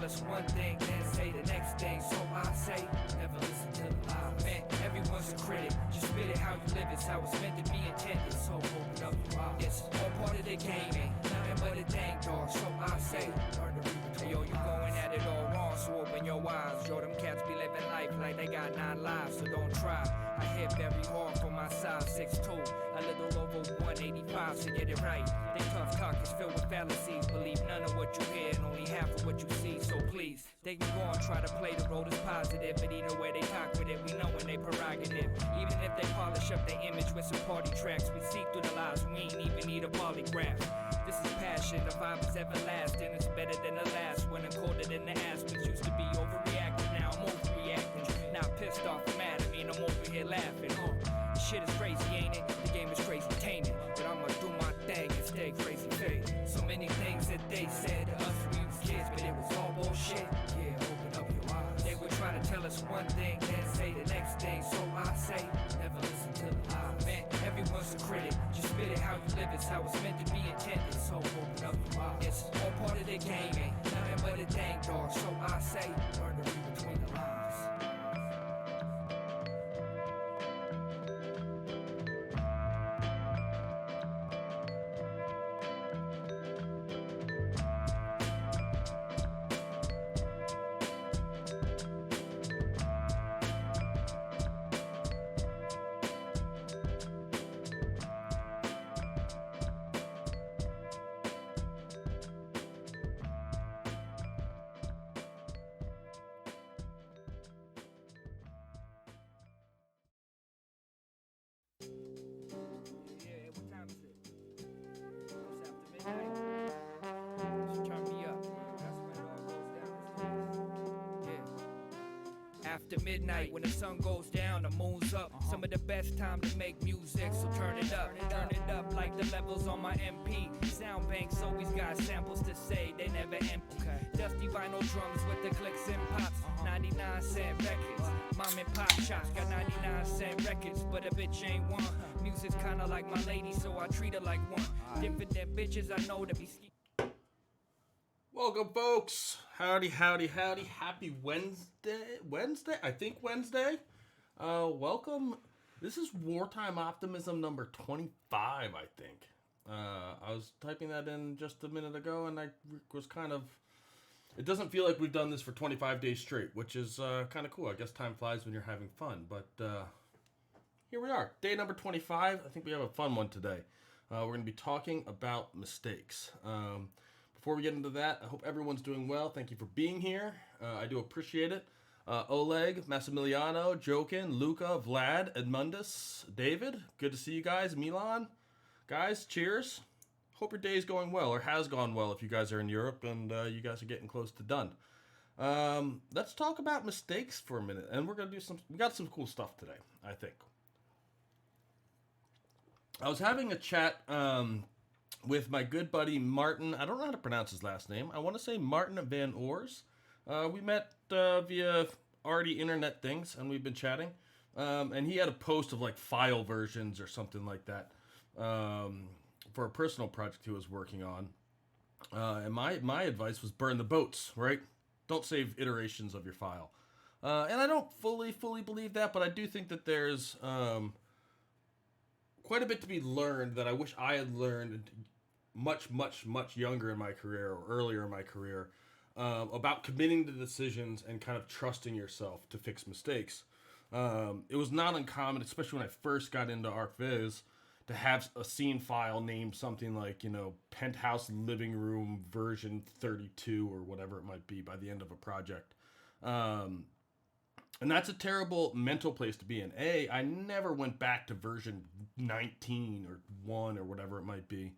tell us one thing, then say the next thing. So I say, never listen to the lies. Man, everyone's a critic. Just spit it how you live, it's how it's meant to be intended. So open up your eyes. It's all part of the game, ain't nothing but a dang dog. So I say, learn to read between. Yo, you going at it all wrong, so open your eyes. Yo, them cats be living life like they got 9 lives, so don't try. I hit very hard for my size 6'2", a little over 185, so get it right. They tough talk is filled with fallacies. Believe none of what you hear and only half of what you see. So please, they can go and try to play the role as positive, but either way they talk with it, we know when they prerogative. Even if they polish up their image with some party tracks, we see through the lies, we ain't even need a polygraph. This is passion, the vibe is everlasting. It's better than the last one and colder than the aspens. Used to be overreacting, now I'm overreacting. Now pissed off, mad at me, and I'm over here laughing. Shit is crazy, ain't it? The game is crazy, tainted. But I'ma do my thing and stay crazy fade. So many things that they said to us when we was kids, but it was all bullshit. Yeah, open up your eyes. They were trying to tell us one thing, then say the next thing. So I say, never listen to the lies. Man, everyone's a critic. Just spit it how you live, it's how it's meant to be intended. So open up your eyes. It's all part of the game, ain't nothing but a dang dog. So I say, learn to read between the lines. After midnight, when the sun goes down, the moon's up. Some of the best time to make music, so turn it up like the levels on my MP. Sound banks always got samples to say, they never empty. Dusty vinyl drums with the clicks and pops, 99-cent records. Mom and pop shops got 99-cent records, but a bitch ain't one. Music's kinda like my lady, so I treat her like one. Different than bitches I know to be Welcome, folks. Howdy. Happy Wednesday. I think Wednesday. Welcome. This is Wartime Optimism number 25, I think. I was typing that in just a minute ago, and I was kind of... It doesn't feel like we've done this for 25 days straight, which is kind of cool. I guess time flies when you're having fun, but here we are. Day number 25. I think we have a fun one today. We're going to be talking about mistakes. Before we get into that, I hope everyone's doing well. Thank you for being here. I do appreciate it. Oleg, Massimiliano, Jokin, Luca, Vlad, Edmundus, David. Good to see you guys. Milan. Guys, cheers. Hope your day is going well, or has gone well if you guys are in Europe and you guys are getting close to done. Let's talk about mistakes for a minute. And we're going to do we got some cool stuff today, I think. I was having a chat... with my good buddy Martin. I don't know how to pronounce his last name. I want to say Martin Van Oors. We met via already internet things, and we've been chatting. And he had a post of like file versions or something like that for a personal project he was working on. And my advice was burn the boats, right? Don't save iterations of your file. And I don't fully believe that, but I do think that there's quite a bit to be learned that I wish I had learned much younger in my career or earlier in my career about committing to decisions and kind of trusting yourself to fix mistakes. It was not uncommon, especially when I first got into ArcViz, to have a scene file named something like, Penthouse Living Room version 32 or whatever it might be by the end of a project. And that's a terrible mental place to be in. I never went back to version 19 or 1 or whatever it might be.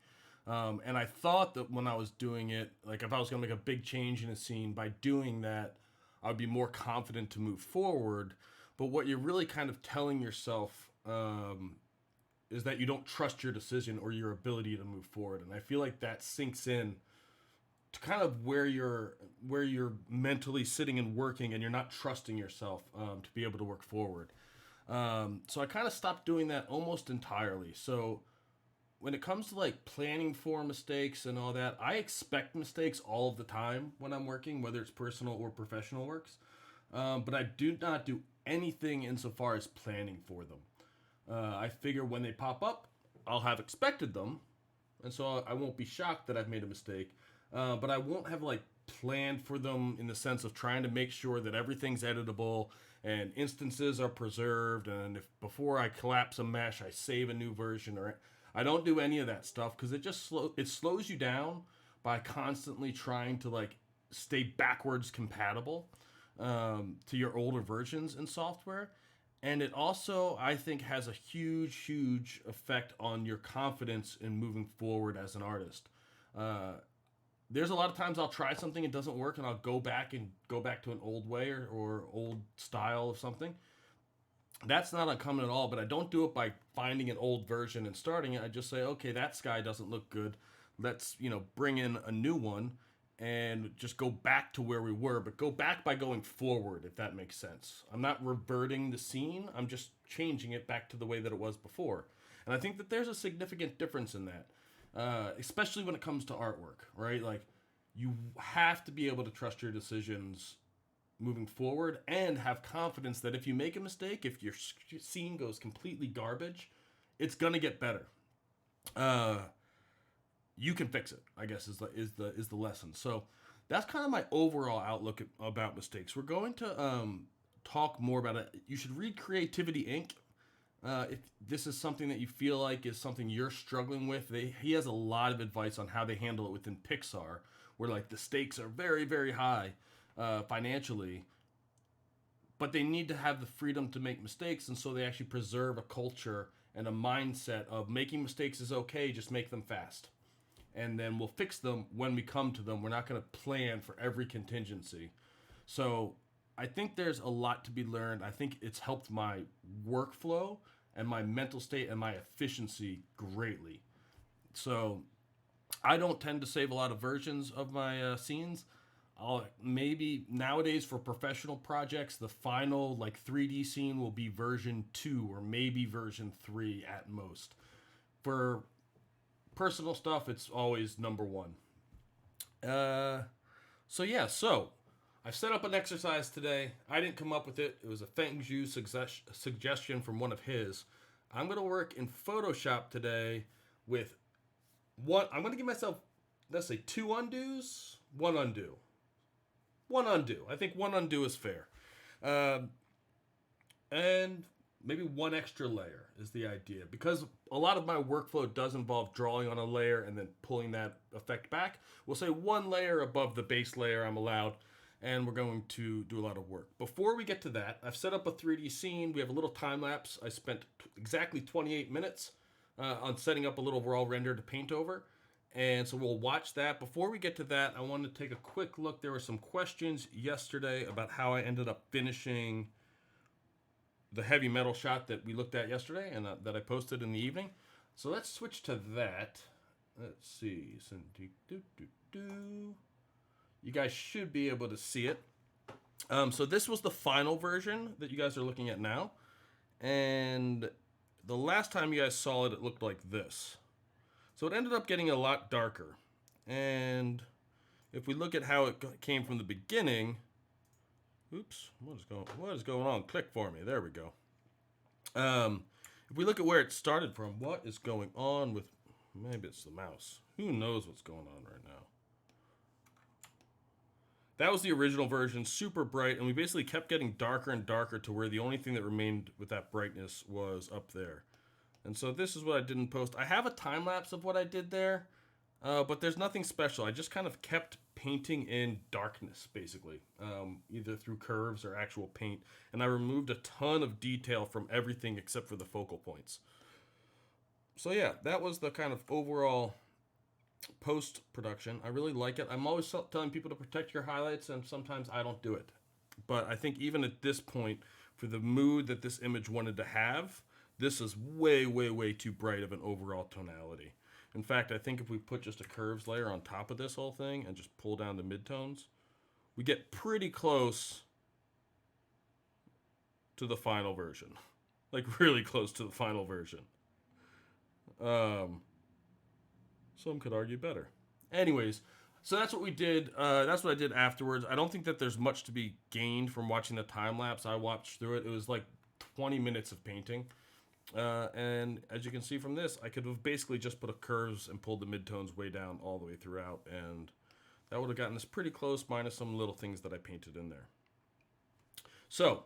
And I thought that when I was doing it, like if I was going to make a big change in a scene, by doing that, I would be more confident to move forward. But what you're really kind of telling yourself is that you don't trust your decision or your ability to move forward. And I feel like that sinks in to kind of where you're mentally sitting and working, and you're not trusting yourself to be able to work forward. So I kind of stopped doing that almost entirely. So when it comes to like planning for mistakes and all that, I expect mistakes all of the time when I'm working, whether it's personal or professional works. But I do not do anything insofar as planning for them. I figure when they pop up, I'll have expected them, and so I won't be shocked that I've made a mistake. But I won't have like planned for them in the sense of trying to make sure that everything's editable and instances are preserved. And if before I collapse a mesh, I save a new version, or I don't do any of that stuff because it slows you down by constantly trying to like stay backwards compatible to your older versions in software. And it also, I think, has a huge effect on your confidence in moving forward as an artist. Uh, there's a lot of times I'll try something, it doesn't work, and I'll go back to an old way or old style of something. That's not uncommon at all, but I don't do it by finding an old version and starting it. I just say, okay, that sky doesn't look good. Let's, bring in a new one and just go back to where we were, but go back by going forward, if that makes sense. I'm not reverting the scene, I'm just changing it back to the way that it was before. And I think that there's a significant difference in that, especially when it comes to artwork, right? Like, you have to be able to trust your decisions moving forward and have confidence that if you make a mistake, if your scene goes completely garbage, it's gonna get better. Uh, you can fix it, I guess, is the lesson. So that's kind of my overall outlook about mistakes. We're going to talk more about it. You should read Creativity Inc. If this is something that you feel like is something you're struggling with, he has a lot of advice on how they handle it within Pixar, where like the stakes are very high financially, but they need to have the freedom to make mistakes, and so they actually preserve a culture and a mindset of making mistakes is okay, just make them fast. And then we'll fix them when we come to them. We're not going to plan for every contingency. So I think there's a lot to be learned. I think it's helped my workflow and my mental state and my efficiency greatly. So I don't tend to save a lot of versions of my scenes. I'll maybe nowadays for professional projects, the final like 3D scene will be version 2 or maybe version 3 at most. For personal stuff, it's always number 1. So I've set up an exercise today. I didn't come up with it. It was a Feng Zhu suggestion from one of his. I'm going to work in Photoshop today with one. I'm going to give myself, let's say, 2 undos, 1 undo. 1 undo. I think 1 undo is fair. And maybe 1 extra layer is the idea. Because a lot of my workflow does involve drawing on a layer and then pulling that effect back. We'll say 1 layer above the base layer I'm allowed, and we're going to do a lot of work. Before we get to that, I've set up a 3D scene. We have a little time lapse. I spent exactly 28 minutes on setting up a little raw render to paint over. And so we'll watch that. Before we get to that, I wanted to take a quick look. There were some questions yesterday about how I ended up finishing the heavy metal shot that we looked at yesterday and that I posted in the evening. So let's switch to that. Let's see. You guys should be able to see it. So this was the final version that you guys are looking at now. And the last time you guys saw it, it looked like this. So it ended up getting a lot darker. And if we look at how it came from the beginning, oops, what is going on? Click for me. There we go. If we look at where it started from, what is going on with, maybe it's the mouse. Who knows what's going on right now? That was the original version, super bright, and we basically kept getting darker and darker to where the only thing that remained with that brightness was up there. And so this is what I didn't post. I have a time lapse of what I did there, but there's nothing special. I just kind of kept painting in darkness, basically, either through curves or actual paint. And I removed a ton of detail from everything except for the focal points. So yeah, that was the kind of overall post-production. I really like it. I'm always telling people to protect your highlights, and sometimes I don't do it. But I think even at this point, for the mood that this image wanted to have, this is way too bright of an overall tonality. In fact, I think if we put just a curves layer on top of this whole thing and just pull down the midtones, we get pretty close to the final version. Like really close to the final version. Some could argue better. Anyways, so that's what we did. That's what I did afterwards. I don't think that there's much to be gained from watching the time lapse. I watched through it. It was like 20 minutes of painting. And as you can see from this, I could have basically just put a curves and pulled the midtones way down all the way throughout. And that would have gotten us pretty close, minus some little things that I painted in there. So,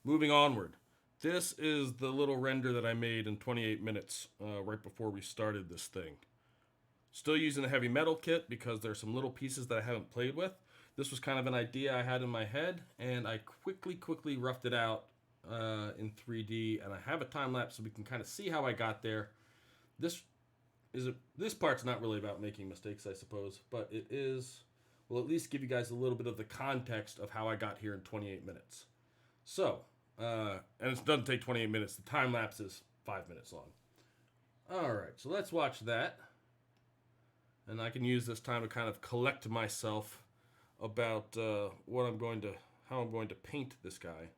moving onward. This is the little render that I made in 28 minutes right before we started this thing. Still using the heavy metal kit because there's some little pieces that I haven't played with. This was kind of an idea I had in my head, and I quickly roughed it out in 3D, and I have a time lapse so we can kind of see how I got there. This part's not really about making mistakes, I suppose, but it is. Will at least give you guys a little bit of the context of how I got here in 28 minutes. So, and it doesn't take 28 minutes. The time lapse is 5 minutes long. All right, so let's watch that. And I can use this time to kind of collect myself about how I'm going to paint this guy.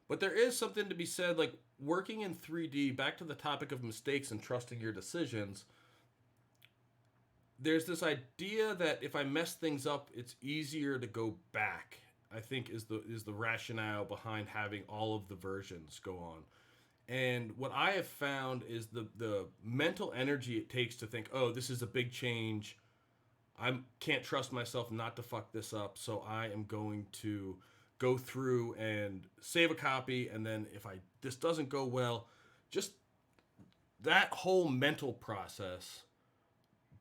But there is something to be said, like working in 3D, back to the topic of mistakes and trusting your decisions. There's this idea that if I mess things up, it's easier to go back, I think is the rationale behind having all of the versions go on. And what I have found is the mental energy it takes to think, oh, this is a big change. I can't trust myself not to fuck this up, so I am going to go through and save a copy, and then if this doesn't go well, just that whole mental process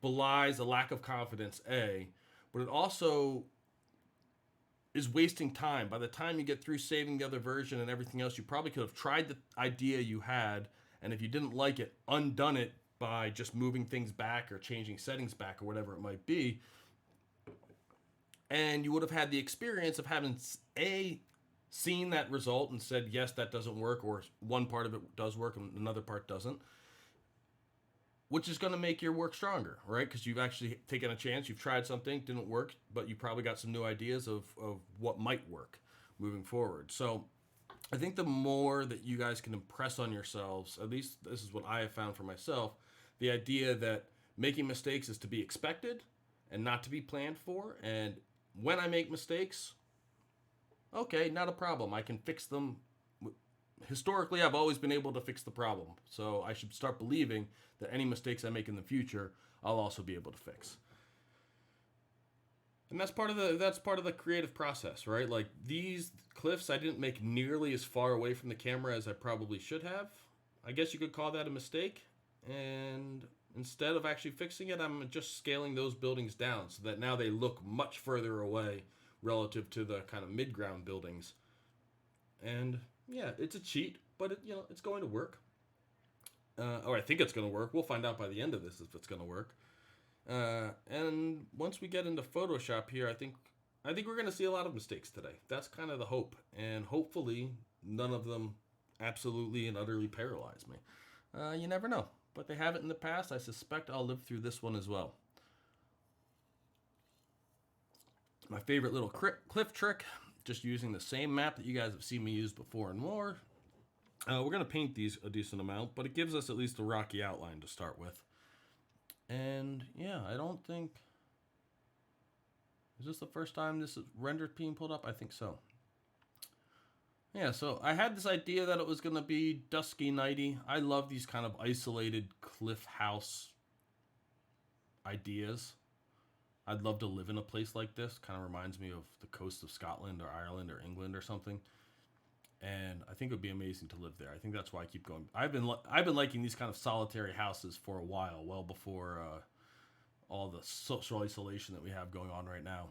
belies a lack of confidence, A, but it also is wasting time. By the time you get through saving the other version and everything else, you probably could have tried the idea you had, and if you didn't like it, undone it by just moving things back or changing settings back or whatever it might be. And you would have had the experience of having seen that result and said, yes, that doesn't work, or one part of it does work and another part doesn't, which is going to make your work stronger, right? Because you've actually taken a chance, you've tried something, didn't work, but you probably got some new ideas of what might work moving forward. So I think the more that you guys can impress on yourselves, at least this is what I have found for myself, the idea that making mistakes is to be expected and not to be planned for. And when I make mistakes, okay, not a problem. I can fix them. Historically, I've always been able to fix the problem. So I should start believing that any mistakes I make in the future, I'll also be able to fix. And that's part of the creative process, right? Like these cliffs, I didn't make nearly as far away from the camera as I probably should have. I guess you could call that a mistake. And instead of actually fixing it, I'm just scaling those buildings down so that now they look much further away relative to the kind of mid-ground buildings. And yeah, it's a cheat, but it's going to work. Or I think it's going to work. We'll find out by the end of this if it's going to work. And once we get into Photoshop here, I think we're going to see a lot of mistakes today. That's kind of the hope. And hopefully none of them absolutely and utterly paralyze me. You never know. But they haven't in the past. I suspect I'll live through this one as well. My favorite little cliff trick, just using the same map that you guys have seen me use before and more. We're going to paint these a decent amount, but it gives us at least a rocky outline to start with. And yeah, I don't think... Is this the first time this is rendered being pulled up? I think so. Yeah, so I had this idea that it was going to be dusky nighty. I love these kind of isolated cliff house ideas. I'd love to live in a place like this. Kind of reminds me of the coast of Scotland or Ireland or England or something. And I think it would be amazing to live there. I think that's why I keep going. I've been liking these kind of solitary houses for a while, well before all the social isolation that we have going on right now.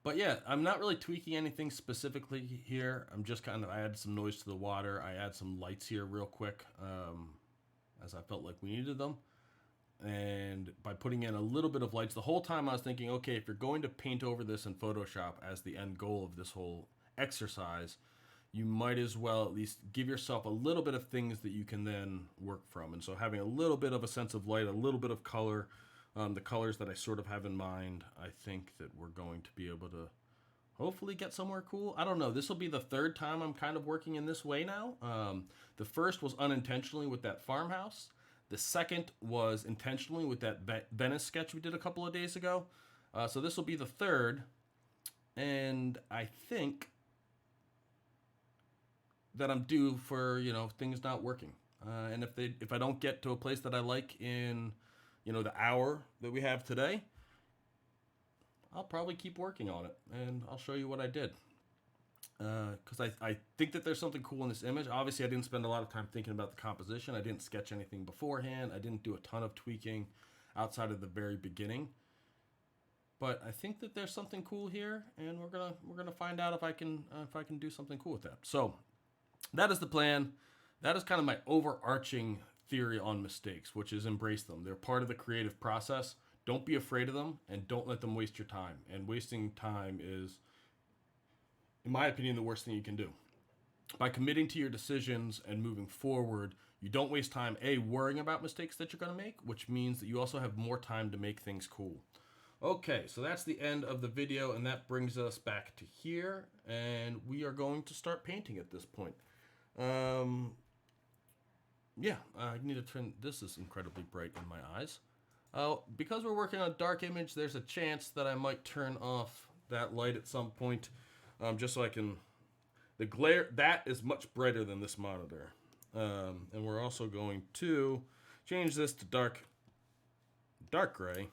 But yeah, I'm not really tweaking anything specifically here. I'm just I added some noise to the water. I add some lights here real quick as I felt like we needed them. And by putting in a little bit of lights, the whole time I was thinking, okay, if you're going to paint over this in Photoshop as the end goal of this whole exercise, you might as well at least give yourself a little bit of things that you can then work from. And so having a little bit of a sense of light, a little bit of color, the colors that I sort of have in mind, I think that we're going to be able to hopefully get somewhere cool. I don't know. This will be the third time I'm kind of working in this way now. The first was unintentionally with that farmhouse. The second was intentionally with that Venice sketch we did a couple of days ago. So this will be the third. And I think that I'm due for, things not working. And if I don't get to a place that I like in, the hour that we have today, I'll probably keep working on it, and I'll show you what I did. Because I think that there's something cool in this image. Obviously, I didn't spend a lot of time thinking about the composition. I didn't sketch anything beforehand. I didn't do a ton of tweaking outside of the very beginning. But I think that there's something cool here, and we're gonna find out if I can do something cool with that. So that is the plan. That is kind of my overarching theory on mistakes, which is embrace them. They're part of the creative process. Don't be afraid of them, and don't let them waste your time. And wasting time is, in my opinion, the worst thing you can do. By committing to your decisions and moving forward, you don't waste time, A, worrying about mistakes that you're going to make, which means that you also have more time to make things cool. Okay, so that's the end of the video, and that brings us back to here, and we are going to start painting at this point. Yeah, I need to turn, this is incredibly bright in my eyes. Because we're working on a dark image, there's a chance that I might turn off that light at some point, just so I can, the glare, that is much brighter than this monitor. And we're also going to change this to dark gray,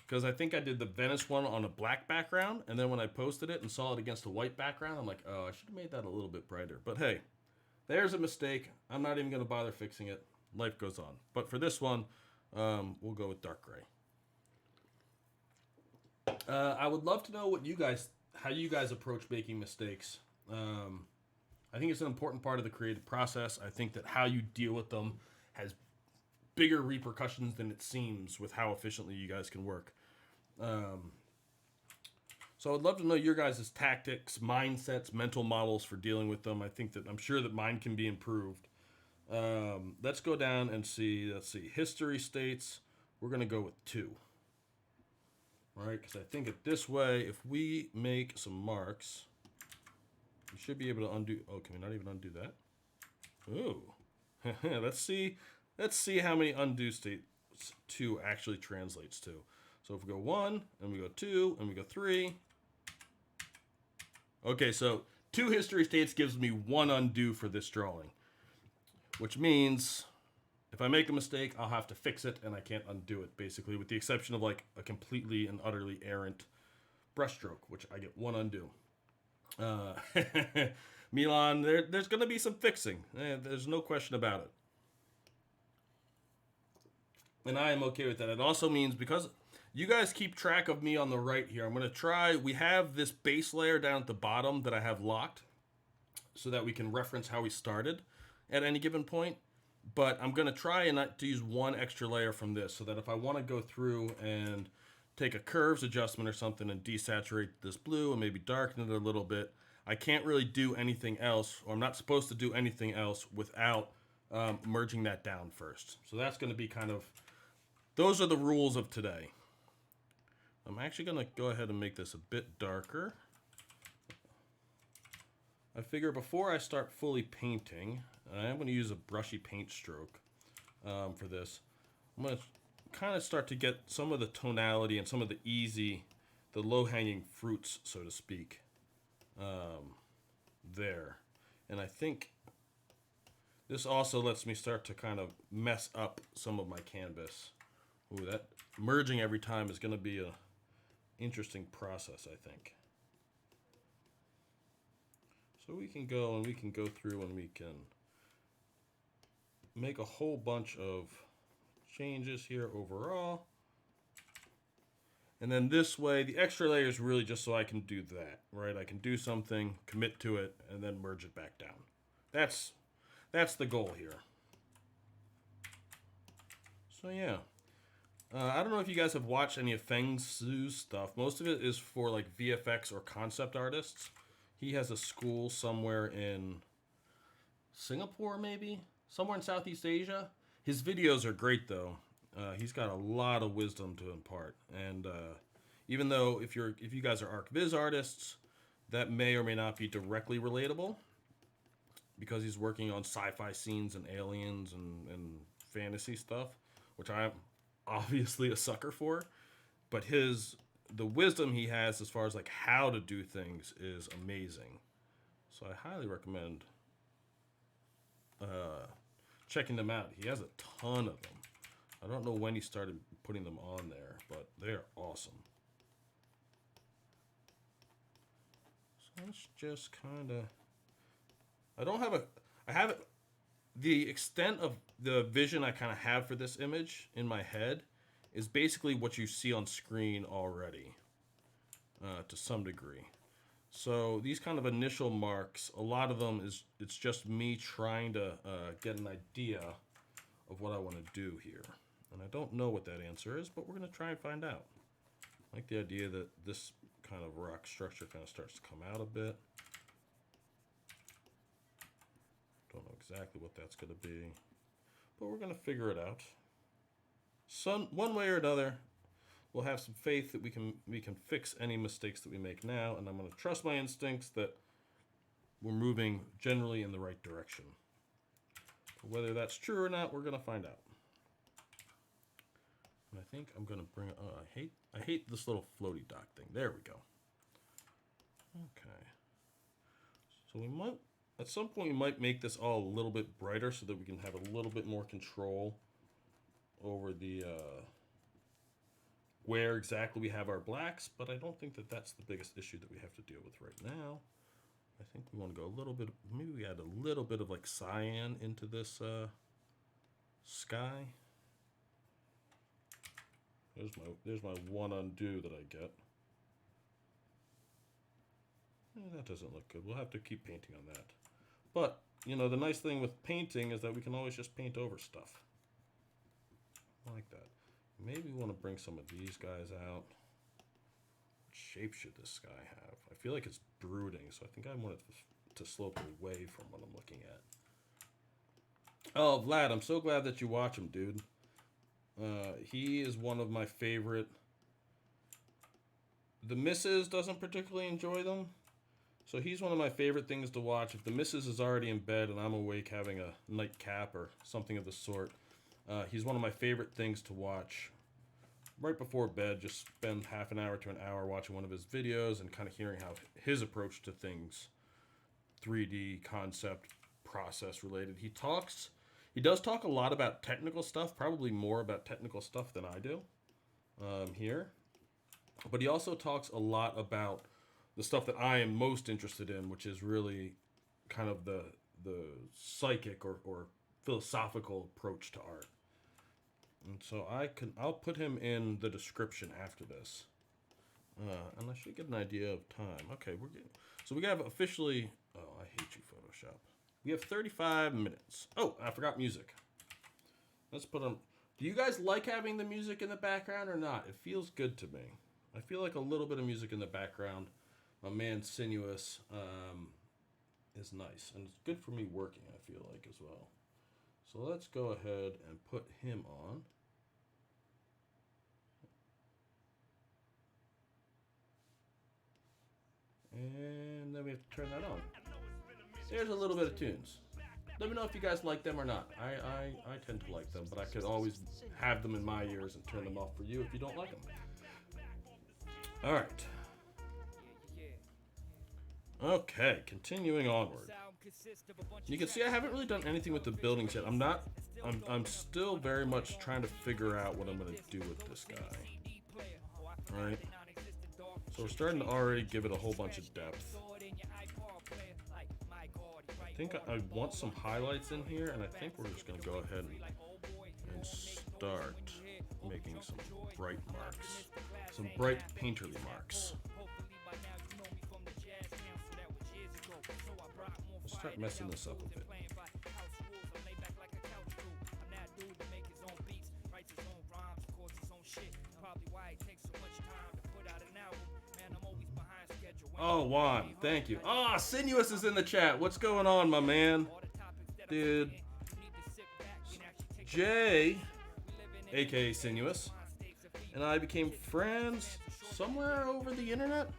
because I think I did the Venice one on a black background, and then when I posted it and saw it against a white background, I'm like, oh, I should have made that a little bit brighter. But hey, there's a mistake. I'm not even going to bother fixing it. Life goes on. But for this one, we'll go with dark gray. I would love to know how you guys approach making mistakes. I think it's an important part of the creative process. I think that how you deal with them has bigger repercussions than it seems with how efficiently you guys can work. So I'd love to know your guys' tactics, mindsets, mental models for dealing with them. I'm sure that mine can be improved. Let's go down and see. Let's see. History states we're going to go with 2. All right, because I think it this way, if we make some marks, we should be able to undo. Oh, can we not even undo that? Ooh. Let's see how many undo states 2 actually translates to. So if we go 1, and we go 2, and we go 3. Okay, so 2 history states gives me 1 undo for this drawing. Which means if I make a mistake, I'll have to fix it, and I can't undo it, basically, with the exception of like a completely and utterly errant brushstroke, which I get 1 undo. Milan, there's going to be some fixing. There's no question about it. And I am okay with that. It also means, because you guys keep track of me on the right here, I'm going to try, we have this base layer down at the bottom that I have locked so that we can reference how we started at any given point. But I'm going to try and not to use 1 extra layer from this, so that if I want to go through and take a curves adjustment or something and desaturate this blue and maybe darken it a little bit, I can't really do anything else, or I'm not supposed to do anything else without merging that down first. So that's going to be kind of, those are the rules of today. I'm actually going to go ahead and make this a bit darker. I figure before I start fully painting, I am going to use a brushy paint stroke for this. I'm going to kind of start to get some of the tonality and some of the low-hanging fruits, so to speak, there. And I think this also lets me start to kind of mess up some of my canvas. Ooh, that merging every time is going to be a interesting process, I think. So we can go through and we can make a whole bunch of changes here overall. And then this way, the extra layer is really just so I can do that, right? I can do something, commit to it, and then merge it back down. That's the goal here. So yeah. I don't know if you guys have watched any of Feng Su's stuff. Most of it is for like VFX or concept artists. He has a school somewhere in Singapore, maybe? Somewhere in Southeast Asia. His videos are great, though. He's got a lot of wisdom to impart. And even though if you guys are ArcViz artists, that may or may not be directly relatable, because he's working on sci-fi scenes and aliens and fantasy stuff, which I'm obviously a sucker for. But the wisdom he has as far as like how to do things is amazing. So I highly recommend checking them out. He has a ton of them. I don't know when he started putting them on there, but they're awesome. So let's just kind of... I have the extent of the vision I kind of have for this image in my head is basically what you see on screen already, to some degree. So these kind of initial marks, a lot of them it's just me trying to get an idea of what I want to do here. And I don't know what that answer is, but we're going to try and find out. I like the idea that this kind of rock structure kind of starts to come out a bit. Don't know exactly what that's going to be, but we're going to figure it out. One way or another, we'll have some faith that we can fix any mistakes that we make now, and I'm going to trust my instincts that we're moving generally in the right direction. But whether that's true or not, we're going to find out. And I think I'm going to bring... Oh, I hate this little floaty dock thing. There we go. Okay. So we might... At some point, we might make this all a little bit brighter so that we can have a little bit more control over the where exactly we have our blacks, but I don't think that that's the biggest issue that we have to deal with right now. I think we want to go a little bit, maybe we add a little bit of like cyan into this sky. There's my one undo that I get. That doesn't look good. We'll have to keep painting on that. But, you know, the nice thing with painting is that we can always just paint over stuff. I like that. Maybe we want to bring some of these guys out. What shape should this guy have? I feel like it's brooding, so I think I want it to slope away from what I'm looking at. Oh, Vlad, I'm so glad that you watch him, dude. He is one of my favorite. The missus doesn't particularly enjoy them. So he's one of my favorite things to watch. If the missus is already in bed and I'm awake having a nightcap or something of the sort, he's one of my favorite things to watch right before bed. Just spend half an hour to an hour watching one of his videos and kind of hearing how his approach to things, 3D concept, process related. He does talk a lot about technical stuff, probably more about technical stuff than I do here. But he also talks a lot about the stuff that I am most interested in, which is really kind of the psychic or philosophical approach to art. And so I'll put him in the description after this. And I should get an idea of time. Okay, so we have officially, oh, I hate you, Photoshop. We have 35 minutes. Oh, I forgot music. Let's put on, do you guys like having the music in the background or not? It feels good to me. I feel like a little bit of music in the background. My man Sinuous is nice, and it's good for me working, I feel like, as well. So let's go ahead and put him on. And then we have to turn that on. There's a little bit of tunes. Let me know if you guys like them or not. I tend to like them, but I could always have them in my ears and turn them off for you if you don't like them. All right. Okay, continuing onward. You can see I haven't really done anything with the buildings yet. I'm still very much trying to figure out what I'm going to do with this guy. All right. So we're starting to already give it a whole bunch of depth. I think I want some highlights in here, and I think we're just going to go ahead and start making some bright marks. Some bright painterly marks. Let's start messing this up a bit. Oh, Juan, thank you. Ah, Sinuous is in the chat. What's going on, my man? Dude. Jay, aka Sinuous, and I became friends somewhere over the internet.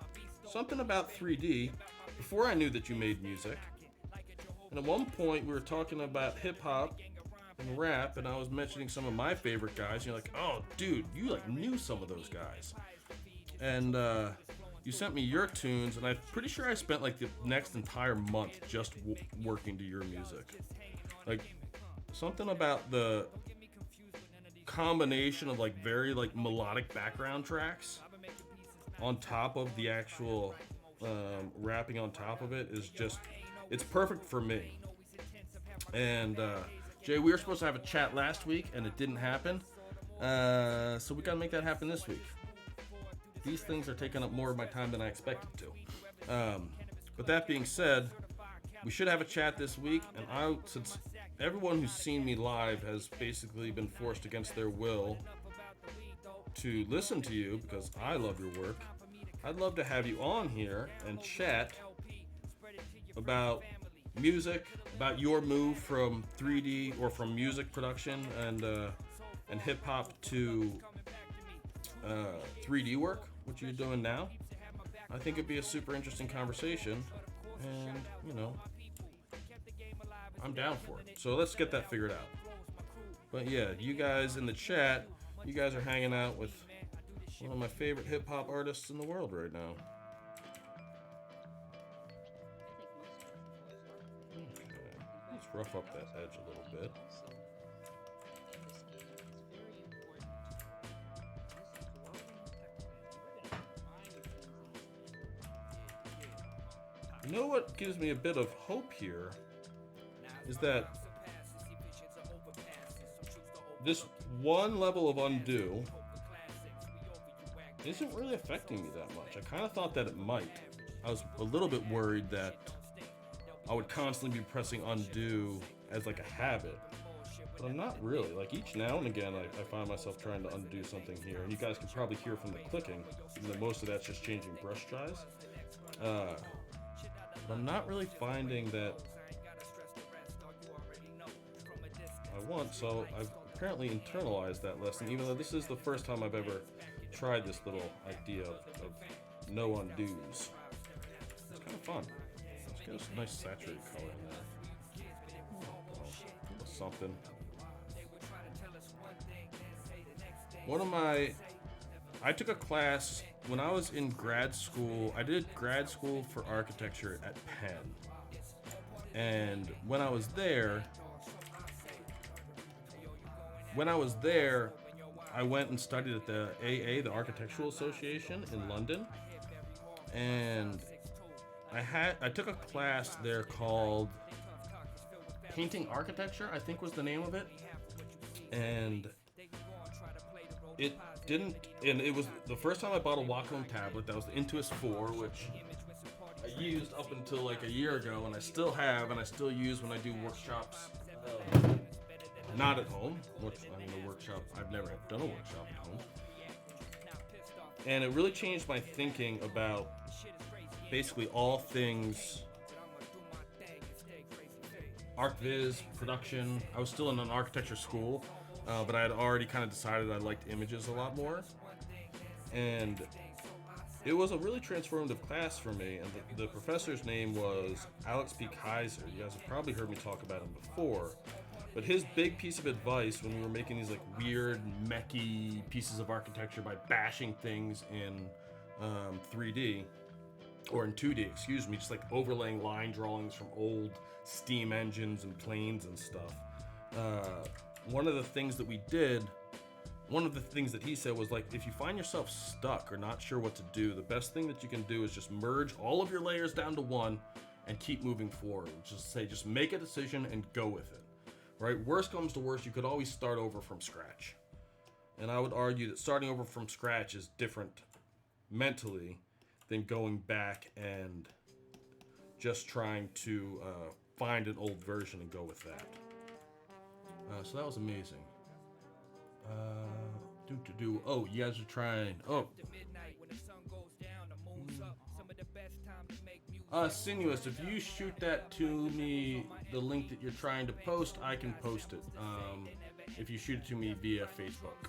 Something about 3D before I knew that you made music. And at one point we were talking about hip hop, in rap, and I was mentioning some of my favorite guys. And you're like, oh, dude, you like knew some of those guys. And you sent me your tunes, and I'm pretty sure I spent like the next entire month just working to your music. Like something about the combination of like very like melodic background tracks on top of the actual rapping on top of it is just, it's perfect for me. And Jay, we were supposed to have a chat last week and it didn't happen, so we gotta make that happen this week. These things are taking up more of my time than I expected to. But that being said, we should have a chat this week, and since everyone who's seen me live has basically been forced against their will to listen to you because I love your work, I'd love to have you on here and chat about music, about your move from 3D or from music production and hip hop to 3D work, what you're doing now. I think it'd be a super interesting conversation, and you know, I'm down for it. So let's get that figured out. But yeah, you guys in the chat, you guys are hanging out with one of my favorite hip hop artists in the world right now. Okay, let's rough up that edge a little bit. You know what gives me a bit of hope here is that this one level of undo isn't really affecting me that much. I kind of thought that it might. I was a little bit worried that I would constantly be pressing undo as like a habit, but I'm not really. Like each now and again I find myself trying to undo something here, and you guys can probably hear from the clicking, even though most of that's just changing brush dries. But I'm not really finding that I want, so I've apparently internalized that lesson, even though this is the first time I've ever tried this little idea of no undos. It's kind of fun. Let's get a nice saturated color in there. Oh, something. I took a class when I was in grad school. I did grad school for architecture at Penn. And when I was there, I went and studied at the AA, the Architectural Association in London. And I took a class there called Painting Architecture, I think was the name of it. And it was the first time I bought a Wacom tablet. That was the Intuos 4, which I used up until like a year ago, and I still have, and I still use when I do workshops. Not at home, which I mean, a workshop, I've never done a workshop at home. And it really changed my thinking about basically all things ArcViz, production. I was still in an architecture school, but I had already kind of decided I liked images a lot more. And it was a really transformative class for me, and the professor's name was Alex P. Kaiser. You guys have probably heard me talk about him before. But his big piece of advice when we were making these like weird, mechy pieces of architecture by bashing things in 3D, or in 2D, excuse me, just like overlaying line drawings from old steam engines and planes and stuff. One of the things that he said was like, if you find yourself stuck or not sure what to do, the best thing that you can do is just merge all of your layers down to one and keep moving forward. Just make a decision and go with it. Right? Worst comes to worst, you could always start over from scratch. And I would argue that starting over from scratch is different mentally than going back and just trying to find an old version and go with that. So that was amazing. Oh, you guys are trying. Oh. Sinuous, if you shoot that to me, the link that you're trying to post, I can post it. If you shoot it to me via Facebook.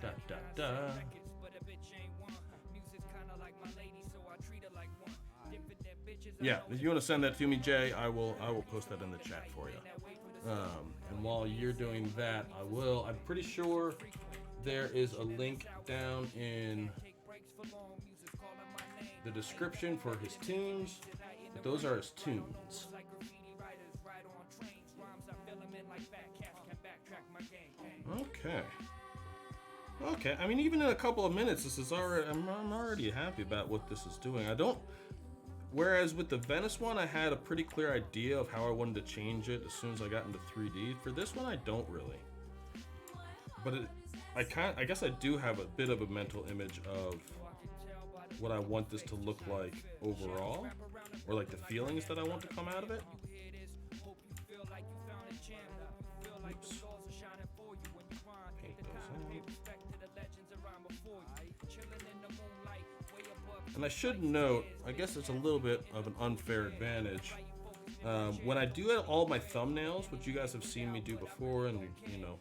Da, da, da. Yeah, if you want to send that to me, Jay, I will post that in the chat for you. And while you're doing that, I'm pretty sure there is a link down in the description for his tunes. But those are his tunes. Okay. Okay. I mean, even in a couple of minutes, this is already. I'm already happy about what this is doing. Whereas with the Venice one, I had a pretty clear idea of how I wanted to change it as soon as I got into 3D. For this one, I don't really. But I guess I do have a bit of a mental image of what I want this to look like overall, or like the feelings that I want to come out of it. Oops. Paint those out. And I should note, I guess it's a little bit of an unfair advantage. When I do all my thumbnails, which you guys have seen me do before, and you know,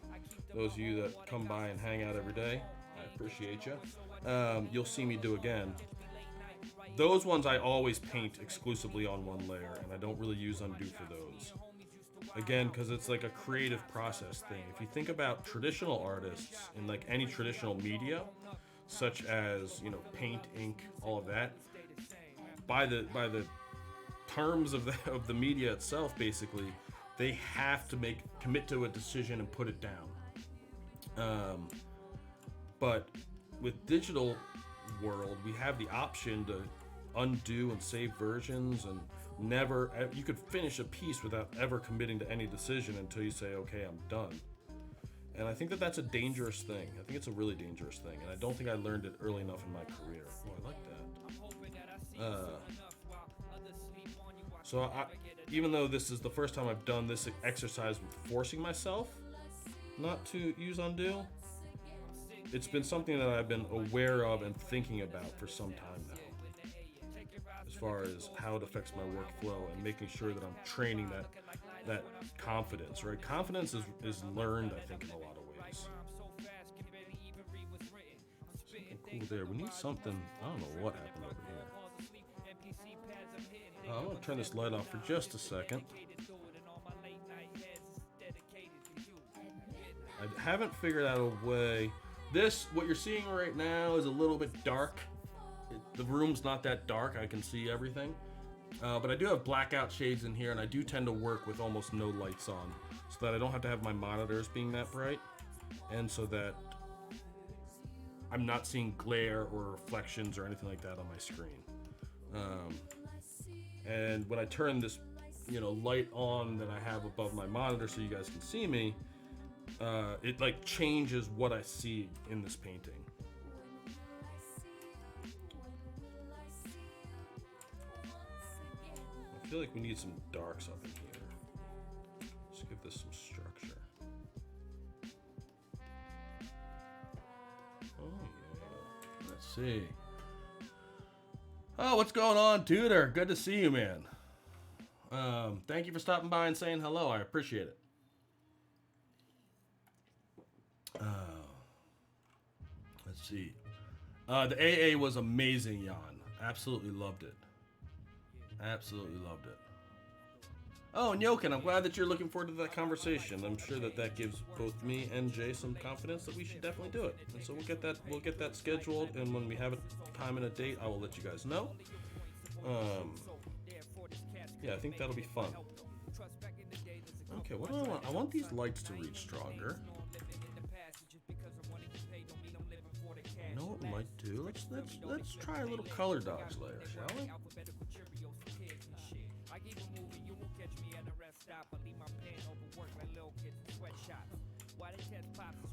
those of you that come by and hang out every day, I appreciate you. You'll see me do again. Those ones I always paint exclusively on one layer, and I don't really use undo for those. Again, because it's like a creative process thing. If you think about traditional artists in like any traditional media, such as, you know, paint, ink, all of that, by the terms of the media itself, basically, they have to commit to a decision and put it down. But with digital world, we have the option to undo and save versions, and you could finish a piece without ever committing to any decision until you say, okay, I'm done. And I think that that's a dangerous thing. I think it's a really dangerous thing, and I don't think I learned it early enough in my career. Oh, I like that. So even though this is the first time I've done this exercise with forcing myself not to use undo, it's been something that I've been aware of and thinking about for some time now, as far as how it affects my workflow and making sure that I'm training that confidence, right? Confidence is learned, I think, in a lot of ways. Something cool there. We need something. I don't know what happened over here. I'm going to turn this light off for just a second. I haven't figured out a way. What you're seeing right now is a little bit dark. The room's not that dark. I can see everything. But I do have blackout shades in here, and I do tend to work with almost no lights on, so that I don't have to have my monitors being that bright, and so that I'm not seeing glare or reflections or anything like that on my screen. And when I turn this, light on that I have above my monitor so you guys can see me, it like changes what I see in this painting. I feel like we need some darks up in here. Let's give this some structure. Oh yeah. Let's see. Oh, what's going on, Tudor? Good to see you, man. Thank you for stopping by and saying hello. I appreciate it. Let's see. The AA was amazing, Jan. Absolutely loved it. Absolutely loved it. Oh, and Jochen, I'm glad that you're looking forward to that conversation. I'm sure that gives both me and Jay some confidence that we should definitely do it. And so we'll get that scheduled, and when we have a time and a date, I will let you guys know. Yeah, I think that'll be fun. Okay, what do I want? I want these lights to read stronger. You know what we might do? Let's try a little color dodge layer, shall we?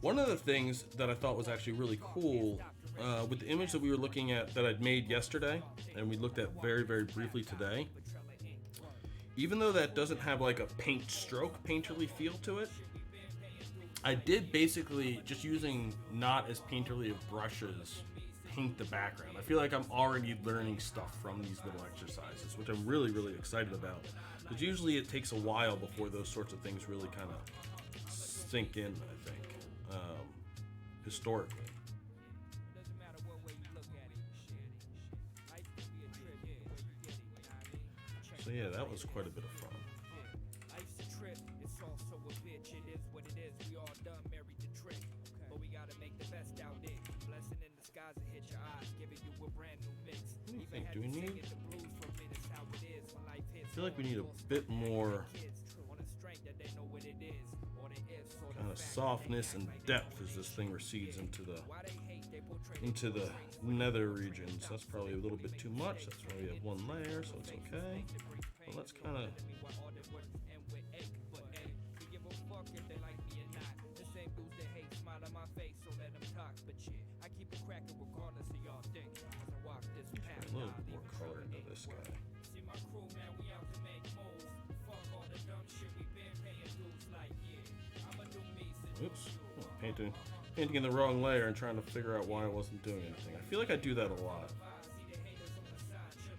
One of the things that I thought was actually really cool with the image that we were looking at that I'd made yesterday, and we looked at very, very briefly today, even though that doesn't have like a paint stroke painterly feel to it, I did basically, just using not as painterly of brushes, paint the background. I feel like I'm already learning stuff from these little exercises, which I'm really, really excited about. Because usually it takes a while before those sorts of things really kind of sink in, I think, historically. So yeah, that was quite a bit of fun. Life's a trip, it's also a bitch. It is what it is. We all done married the trick, but we gotta make the best out it. Blessing in disguise to hit your eyes, giving you a brand new mix. What do you Even think? had Do we to sing need? it the blues for a minute. How it is when life hits. I feel like we need a bit more On a strength that they know what it is, or the ifs, or the kind of facts. softness and depth as this thing recedes into the nether regions. That's probably a little bit too much. That's why we have one layer, so it's okay. But let's kind of a little bit more color into this guy. Oops, painting in the wrong layer and trying to figure out why I wasn't doing anything. I feel like I do that a lot.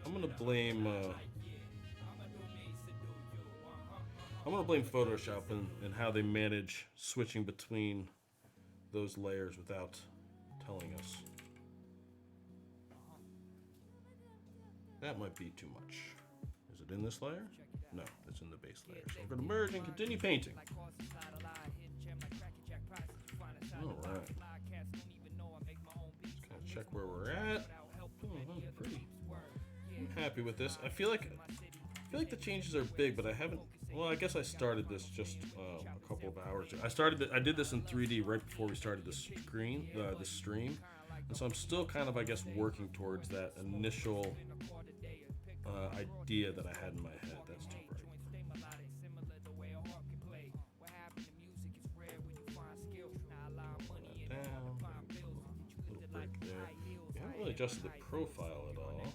I'm gonna blame Photoshop and how they manage switching between those layers without telling us. That might be too much. Is it in this layer? No, it's in the base layer. So we're gonna merge and continue painting. Alright. Just kind of check where we're at. Oh, pretty. I'm happy with this. I feel like the changes are big, but I haven't. Well, I guess I started this just a couple of hours ago. I did this in 3D right before we started the stream, and so I'm still kind of, I guess, working towards that initial idea that I had in my head. That's too bright. We haven't really adjusted the profile at all.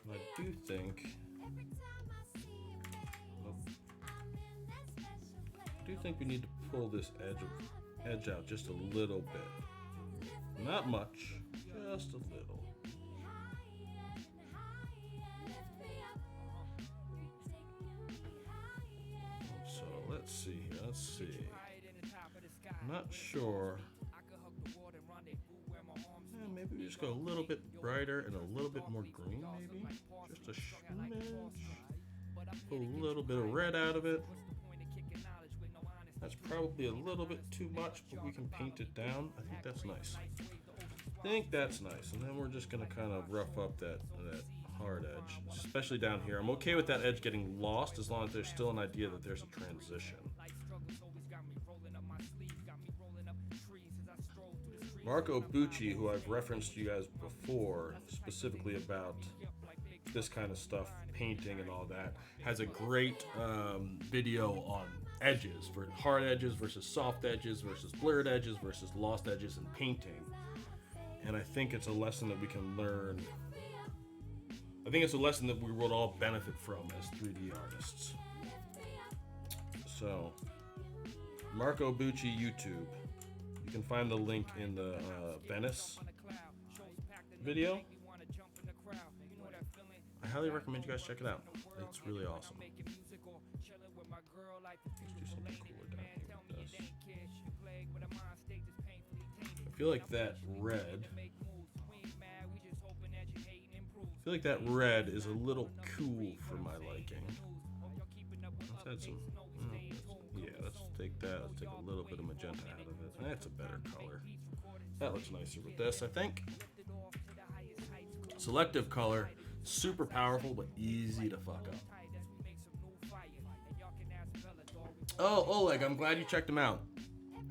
And I do think we need to pull this edge out just a little bit. Not much, just a little. So let's see here. Let's see. I'm not sure. Maybe we just go a little bit brighter and a little bit more green, maybe? Just a smidge. Pull a little bit of red out of it. That's probably a little bit too much, but we can paint it down. I think that's nice. And then we're just going to kind of rough up that hard edge, especially down here. I'm okay with that edge getting lost as long as there's still an idea that there's a transition. Marco Bucci, who I've referenced to you guys before, specifically about this kind of stuff, painting and all that, has a great video on edges, for hard edges versus soft edges versus blurred edges versus lost edges in painting. And I think it's a lesson that we can learn. I think it's a lesson that we would all benefit from as 3D artists. So, Marco Bucci YouTube. You can find the link in the Venice video. I highly recommend you guys check it out. It's really awesome. Let's do something cooler down here with this. I feel like that red is a little cool for my liking. Let's add some. Yeah, let's take that. Let's take a little bit of magenta out of it. That's a better color. That looks nicer with this, I think. Selective color, super powerful, but easy to fuck up. Oh, Oleg, I'm glad you checked him out.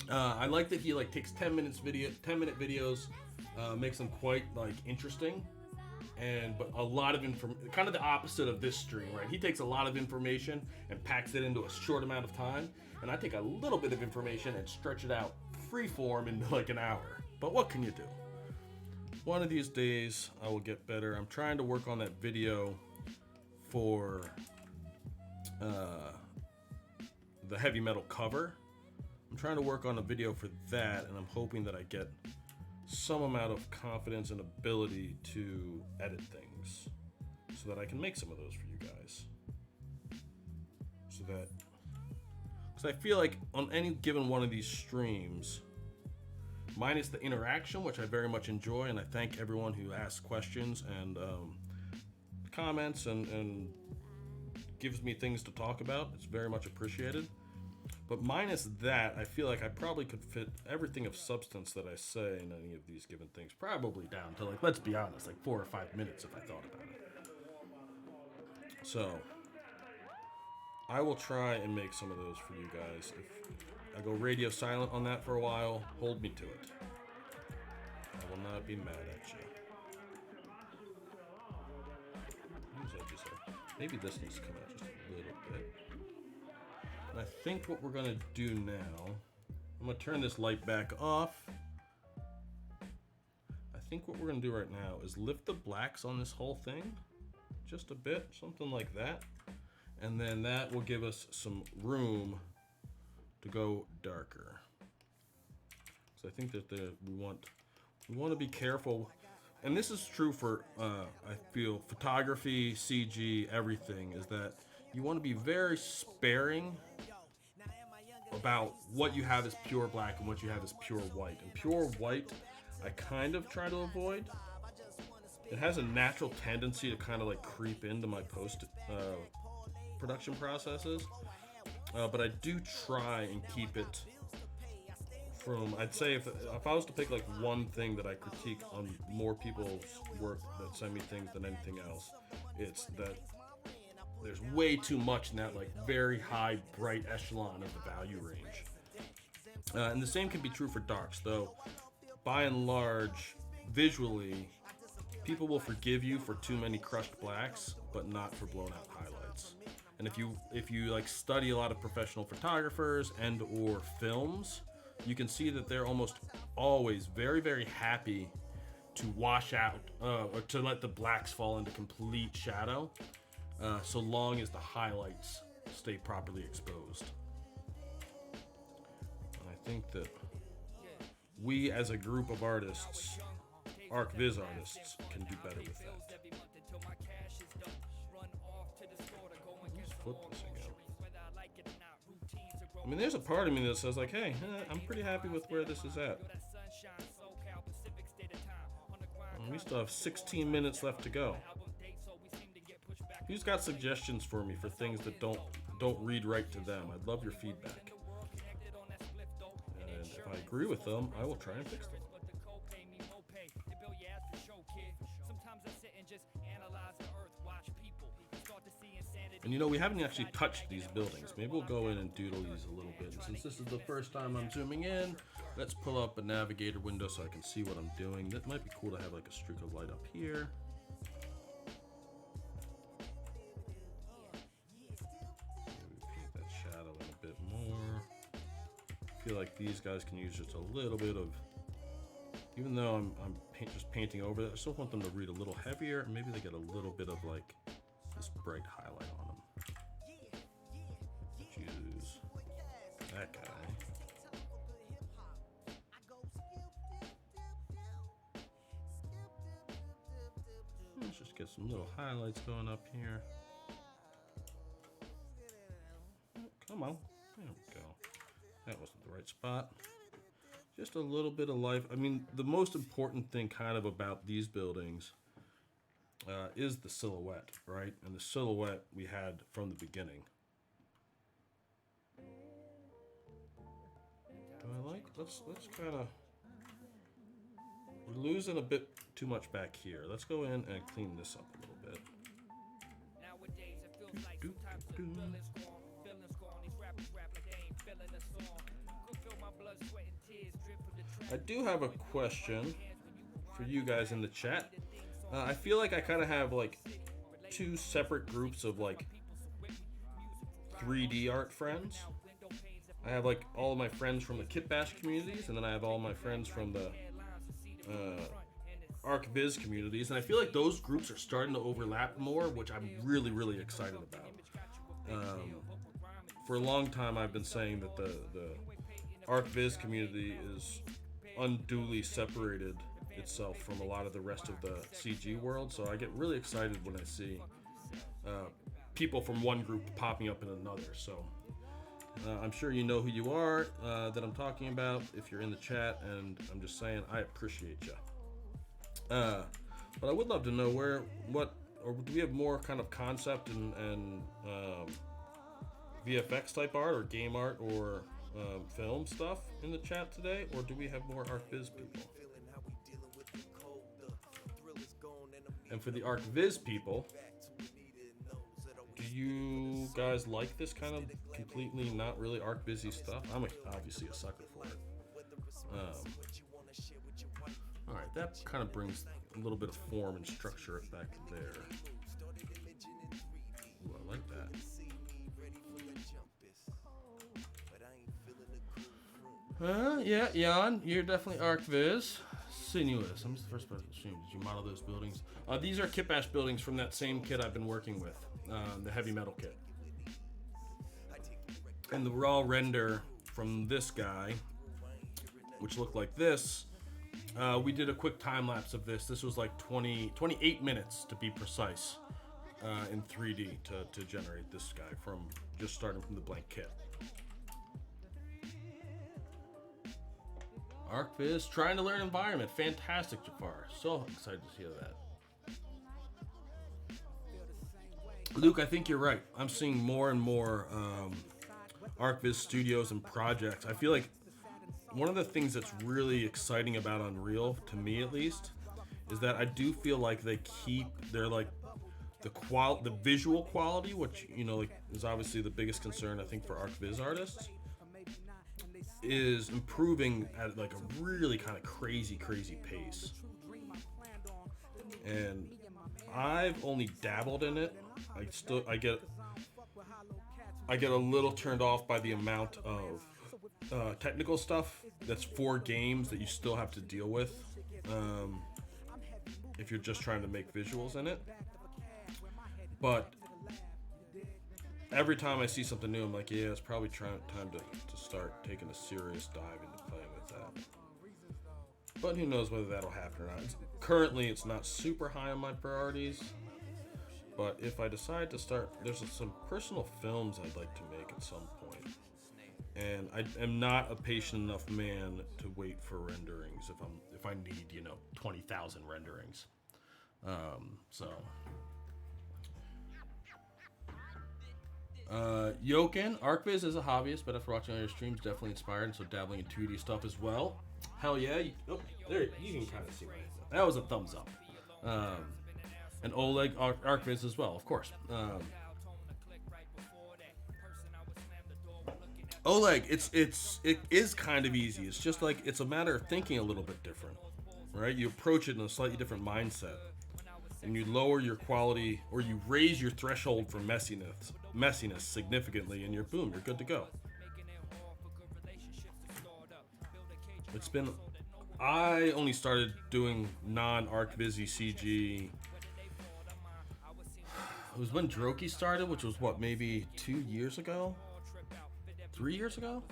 I like that he takes 10-minute videos, makes them quite interesting. But a lot of kind of the opposite of this stream, right? He takes a lot of information and packs it into a short amount of time, and I take a little bit of information and stretch it out freeform in an hour. But what can you do? One of these days I will get better. I'm trying to work on that video for the heavy metal cover. I'm trying to work on a video for that, and I'm hoping that I get some amount of confidence and ability to edit things so that I can make some of those for you guys. Because I feel like on any given one of these streams, minus the interaction, which I very much enjoy, and I thank everyone who asks questions and comments and gives me things to talk about. It's very much appreciated. But minus that, I feel like I probably could fit everything of substance that I say in any of these given things probably down to, like, let's be honest, like 4 or 5 minutes if I thought about it. So I will try and make some of those for you guys. If I go radio silent on that for a while, hold me to it. I will not be mad at you. These edges are, maybe this needs to come out just a little bit. And I think what we're gonna do now, I'm gonna turn this light back off. I think what we're gonna do right now is lift the blacks on this whole thing just a bit, something like that. And then that will give us some room to go darker. So I think that we want to be careful, and this is true for I feel photography, CG, everything, is that you want to be very sparing about what you have as pure black and what you have as pure white. And pure white, I kind of try to avoid. It has a natural tendency to kind of like creep into my post production processes, but I do try and keep it from, I'd say if I was to pick like one thing that I critique on more people's work that send me things than anything else, it's that there's way too much in that like very high bright echelon of the value range. And the same can be true for darks, though by and large visually people will forgive you for too many crushed blacks but not for blown out highlights. And if you like study a lot of professional photographers and or films, you can see that they're almost always very, very happy to wash out or to let the blacks fall into complete shadow, so long as the highlights stay properly exposed. And I think that we as a group of artists, ArcViz artists, can do better with that. Let's flip this again. I mean, there's a part of me that says like, hey, I'm pretty happy with where this is at. And we still have 16 minutes left to go. Who's got suggestions for me for things that don't read right to them? I'd love your feedback. And if I agree with them, I will try and fix them. And you know, we haven't actually touched these buildings. Maybe we'll go in and doodle these a little bit. And since this is the first time I'm zooming in, let's pull up a navigator window so I can see what I'm doing. That might be cool to have like a streak of light up here. Maybe paint that shadow in a bit more. I feel like these guys can use just a little bit of, even though I'm just painting over it, I still want them to read a little heavier. Maybe they get a little bit of like this bright highlight on them. Let's use that guy. Let's just get some little highlights going up here. Come on. There we go. That wasn't the right spot. Just a little bit of life. I mean, the most important thing kind of about these buildings is the silhouette, right? And the silhouette we had from the beginning. Do I like? Let's kind of. We're losing a bit too much back here. Let's go in and clean this up a little bit. I do have a question for you guys in the chat. I feel like I kind of have like two separate groups of like 3D art friends. I have like all of my friends from the Kit Bash communities, and then I have all my friends from the ArcViz communities, and I feel like those groups are starting to overlap more, which I'm really, really excited about. For a long time, I've been saying that the ArcViz community is unduly separated itself from a lot of the rest of the CG world, so I get really excited when I see people from one group popping up in another. So I'm sure you know who you are that I'm talking about if you're in the chat, and I'm just saying I appreciate you. But I would love to know what or do we have more kind of concept and VFX type art or game art or film stuff in the chat today, or do we have more ArcViz people? And for the ArcViz people, do you guys like this kind of completely not really ArcVizzy stuff? I'm obviously a sucker for it. All right, that kind of brings a little bit of form and structure back there. Ooh, I like that. Yeah, Jan, you're definitely ArcViz. Sinuous. I'm just the first person to assume. Did you model those buildings? These are Kipash buildings from that same kit I've been working with, the heavy metal kit. And the raw render from this guy, which looked like this, we did a quick time lapse of this. This was like 28 minutes to be precise in 3D to generate this guy from just starting from the blank kit. ArcViz, trying to learn environment. Fantastic, Jafar. So excited to hear that. Luke, I think you're right. I'm seeing more and more ArcViz studios and projects. I feel like one of the things that's really exciting about Unreal, to me at least, is that I do feel like they keep their like the visual quality, which like is obviously the biggest concern I think for ArcViz artists, is improving at like a really kind of crazy pace. And I've only dabbled in it. I get a little turned off by the amount of technical stuff that's for games that you still have to deal with if you're just trying to make visuals in it. But every time I see something new, I'm like, yeah, it's probably time to start taking a serious dive into playing with that. But who knows whether that'll happen or not. Currently, it's not super high on my priorities. But if I decide to start, there's some personal films I'd like to make at some point. And I am not a patient enough man to wait for renderings if I need 20,000 renderings. Yokin, ArcViz is a hobbyist, but after watching all your streams, definitely inspired, so dabbling in 2D stuff as well. Hell yeah. There, you can kind of see my that was a thumbs up. And Oleg, ArcViz as well, of course. Oleg, it is kind of easy. It's just like, it's a matter of thinking a little bit different, right? You approach it in a slightly different mindset. And you lower your quality, or you raise your threshold for messiness significantly, and you're good to go. I only started doing non-ArcVizzy CG. It was when Droki started, which was maybe 2 years ago? 3 years ago?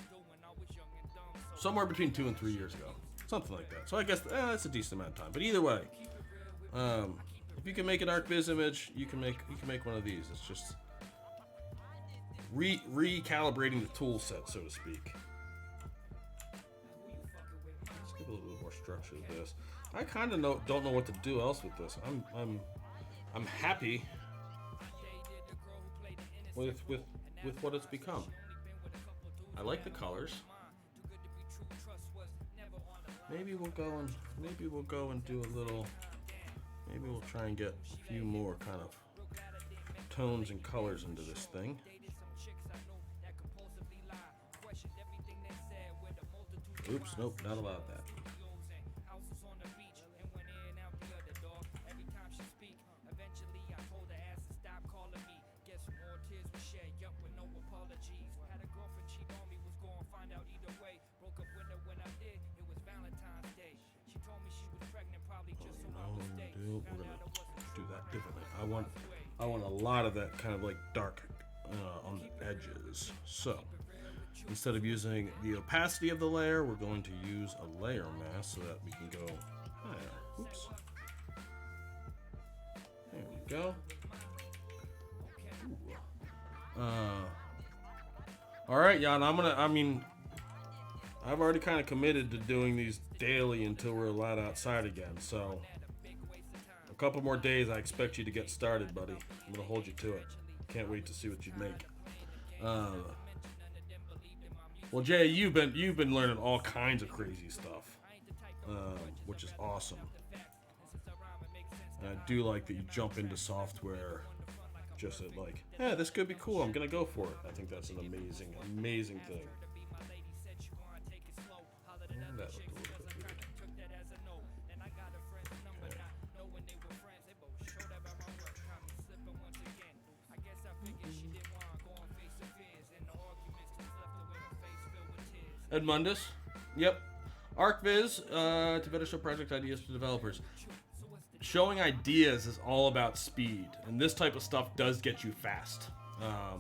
Somewhere between 2 and 3 years ago. Something like that. So I guess that's a decent amount of time. But either way, if you can make an ArcViz image, you can make one of these. It's just recalibrating the tool set, so to speak. Let's give a little bit more structure to this. I kind of don't know what to do else with this. I'm happy with what it's become. I like the colors. Maybe we'll go and do a little. Maybe we'll try and get a few more kind of tones and colors into this thing. Oops, nope, not allowed that. We're gonna do that differently. I want a lot of that kind of like dark on the edges. So instead of using the opacity of the layer, we're going to use a layer mask so that we can go higher. Oops. There we go. All right, Jan. I've already kind of committed to doing these daily until we're allowed outside again. So I'm couple more days, I expect you to get started, buddy. I'm gonna hold you to it. Can't wait to see what you make. Well, Jay, you've been learning all kinds of crazy stuff, which is awesome. And I do like that you jump into software just at like, yeah, this could be cool. I'm gonna go for it. I think that's an amazing, amazing thing. And that looked a little bit weird. Edmundus, yep. ArcViz, to better show project ideas to developers. Showing ideas is all about speed, and this type of stuff does get you fast.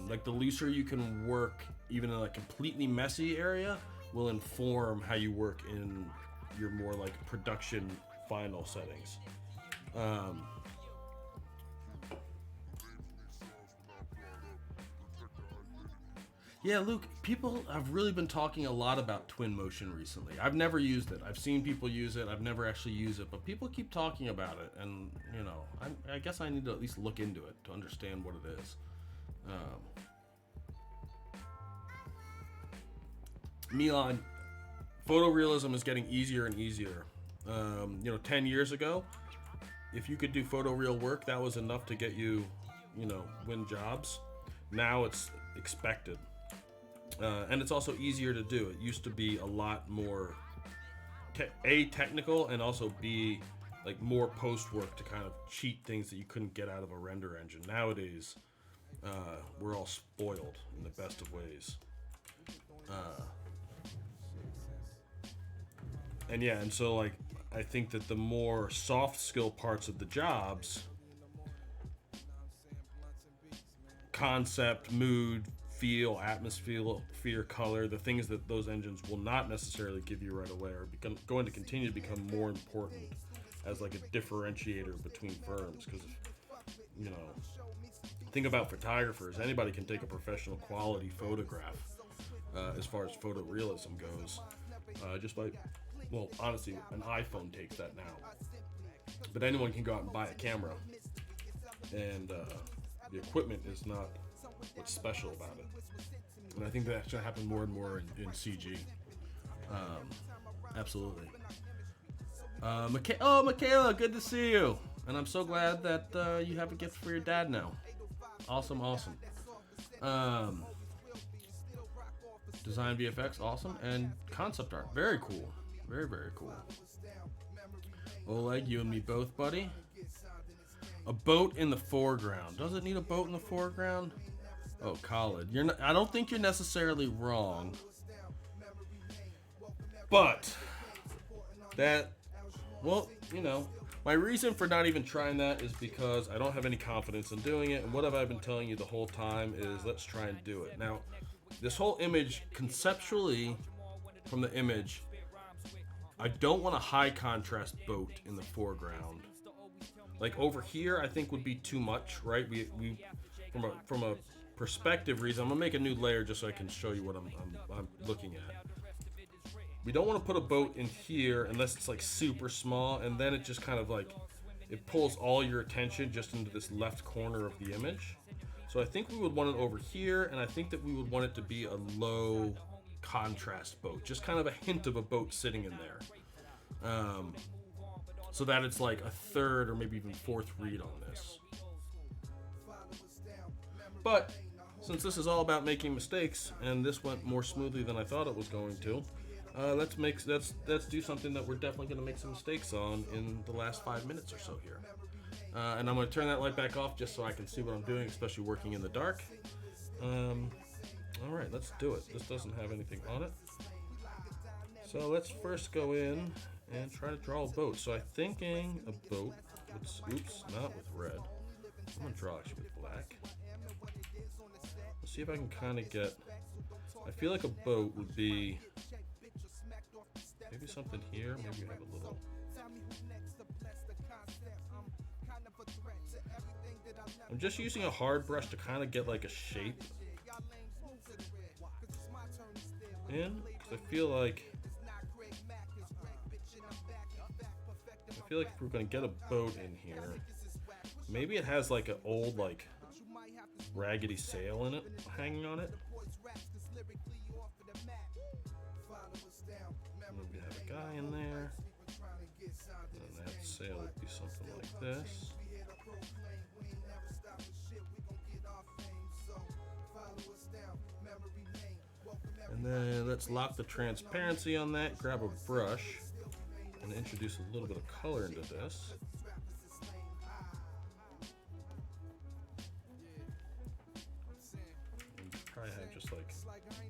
Like the looser you can work, even in a completely messy area, will inform how you work in your more like production final settings. Yeah, Luke, people have really been talking a lot about twin motion recently. I've never used it. I've seen people use it. I've never actually used it, but people keep talking about it, and you know, I guess I need to at least look into it to understand what it is. Milan, photorealism is getting easier and easier. 10 years ago, if you could do photoreal work, that was enough to get you, win jobs. Now it's expected. And it's also easier to do. It used to be a lot more technical, and also B, like more post work to kind of cheat things that you couldn't get out of a render engine. Nowadays, we're all spoiled in the best of ways. And so like I think that the more soft skill parts of the jobs, concept, mood, feel, atmosphere, color, the things that those engines will not necessarily give you right away are going to continue to become more important as like a differentiator between firms. Because, think about photographers. Anybody can take a professional quality photograph as far as photorealism goes. Just by, well, honestly, an iPhone takes that now. But anyone can go out and buy a camera. And the equipment is not what's special about it. And I think that's going to happen more and more in CG. Absolutely. Michaela, good to see you. And I'm so glad that you have a gift for your dad now. Awesome. Design VFX, awesome. And concept art, very cool. Very, very cool. Oleg, you and me both, buddy. A boat in the foreground. Does it need a boat in the foreground? Oh, Khalid, I don't think you're necessarily wrong, but my reason for not even trying that is because I don't have any confidence in doing it. And what have I been telling you the whole time is let's try and do it. Now, this whole image, conceptually, from the image, I don't want a high contrast boat in the foreground. Like over here, I think would be too much, right? We from a perspective reason, I'm gonna make a new layer just so I can show you what I'm looking at. We don't want to put a boat in here unless it's like super small, and then it just kind of like it pulls all your attention just into this left corner of the image. So I think we would want it over here, and I think that we would want it to be a low contrast boat, just kind of a hint of a boat sitting in there, so that it's like a third or maybe even fourth read on this. But since this is all about making mistakes, and this went more smoothly than I thought it was going to, let's do something that we're definitely going to make some mistakes on in the last 5 minutes or so here. And I'm going to turn that light back off just so I can see what I'm doing, especially working in the dark. All right, let's do it. This doesn't have anything on it. So let's first go in and try to draw a boat. So I'm thinking a boat with, not with red. I'm going to draw actually with black. Let's see if I can kind of get, I feel like a boat would be maybe something here. Maybe we have a little. I'm just using a hard brush to kind of get like a shape in, because I feel like feel like if we're gonna get a boat in here, maybe it has like an old like raggedy sail in it, hanging on it. Maybe have a guy in there, and that sail would be something like this. And then let's lock the transparency on that, grab a brush, and introduce a little bit of color into this. And probably have just like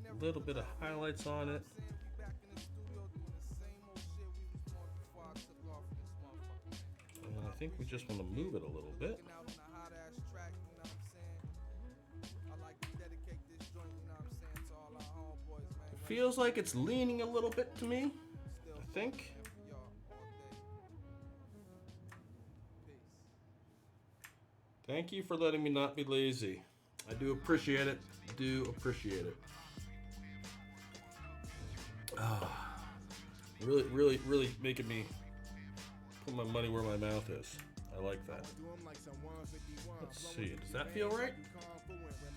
a little bit of highlights on it. And I think we just want to move it a little bit. Feels like it's leaning a little bit to me, I think. Thank you for letting me not be lazy. I do appreciate it. Really making me put my money where my mouth is. I like that. Let's see, does that feel right?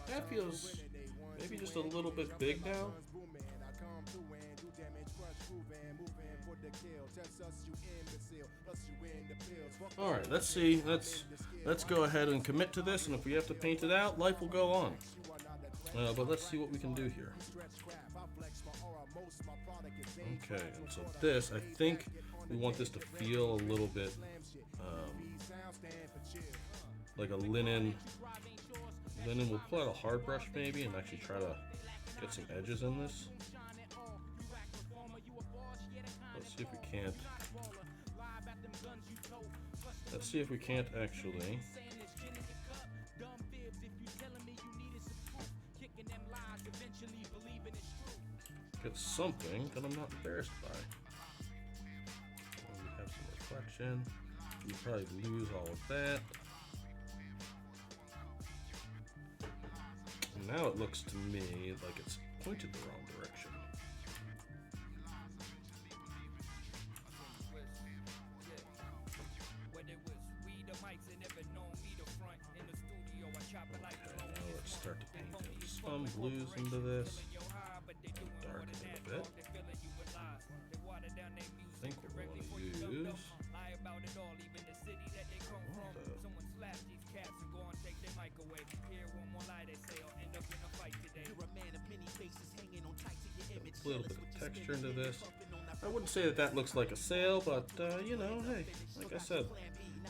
That feels maybe just a little bit big now. All right, let's see. Let's go ahead and commit to this, and if we have to paint it out, life will go on. But let's see what we can do here. Okay, and so this, I think we want this to feel a little bit like a linen. We'll pull out a hard brush maybe and actually try to get some edges in this. Let's see if we can't. Let's see if we can't actually get something that I'm not embarrassed by. We have some reflection. You probably lose all of that. And now it looks to me like it's pointed the wrong direction. Okay, now let's start to paint in some blues into this. Darken it a bit. I think what we want to use. A little bit of texture into this. I wouldn't say that that looks like a sail, but you know, hey, like I said,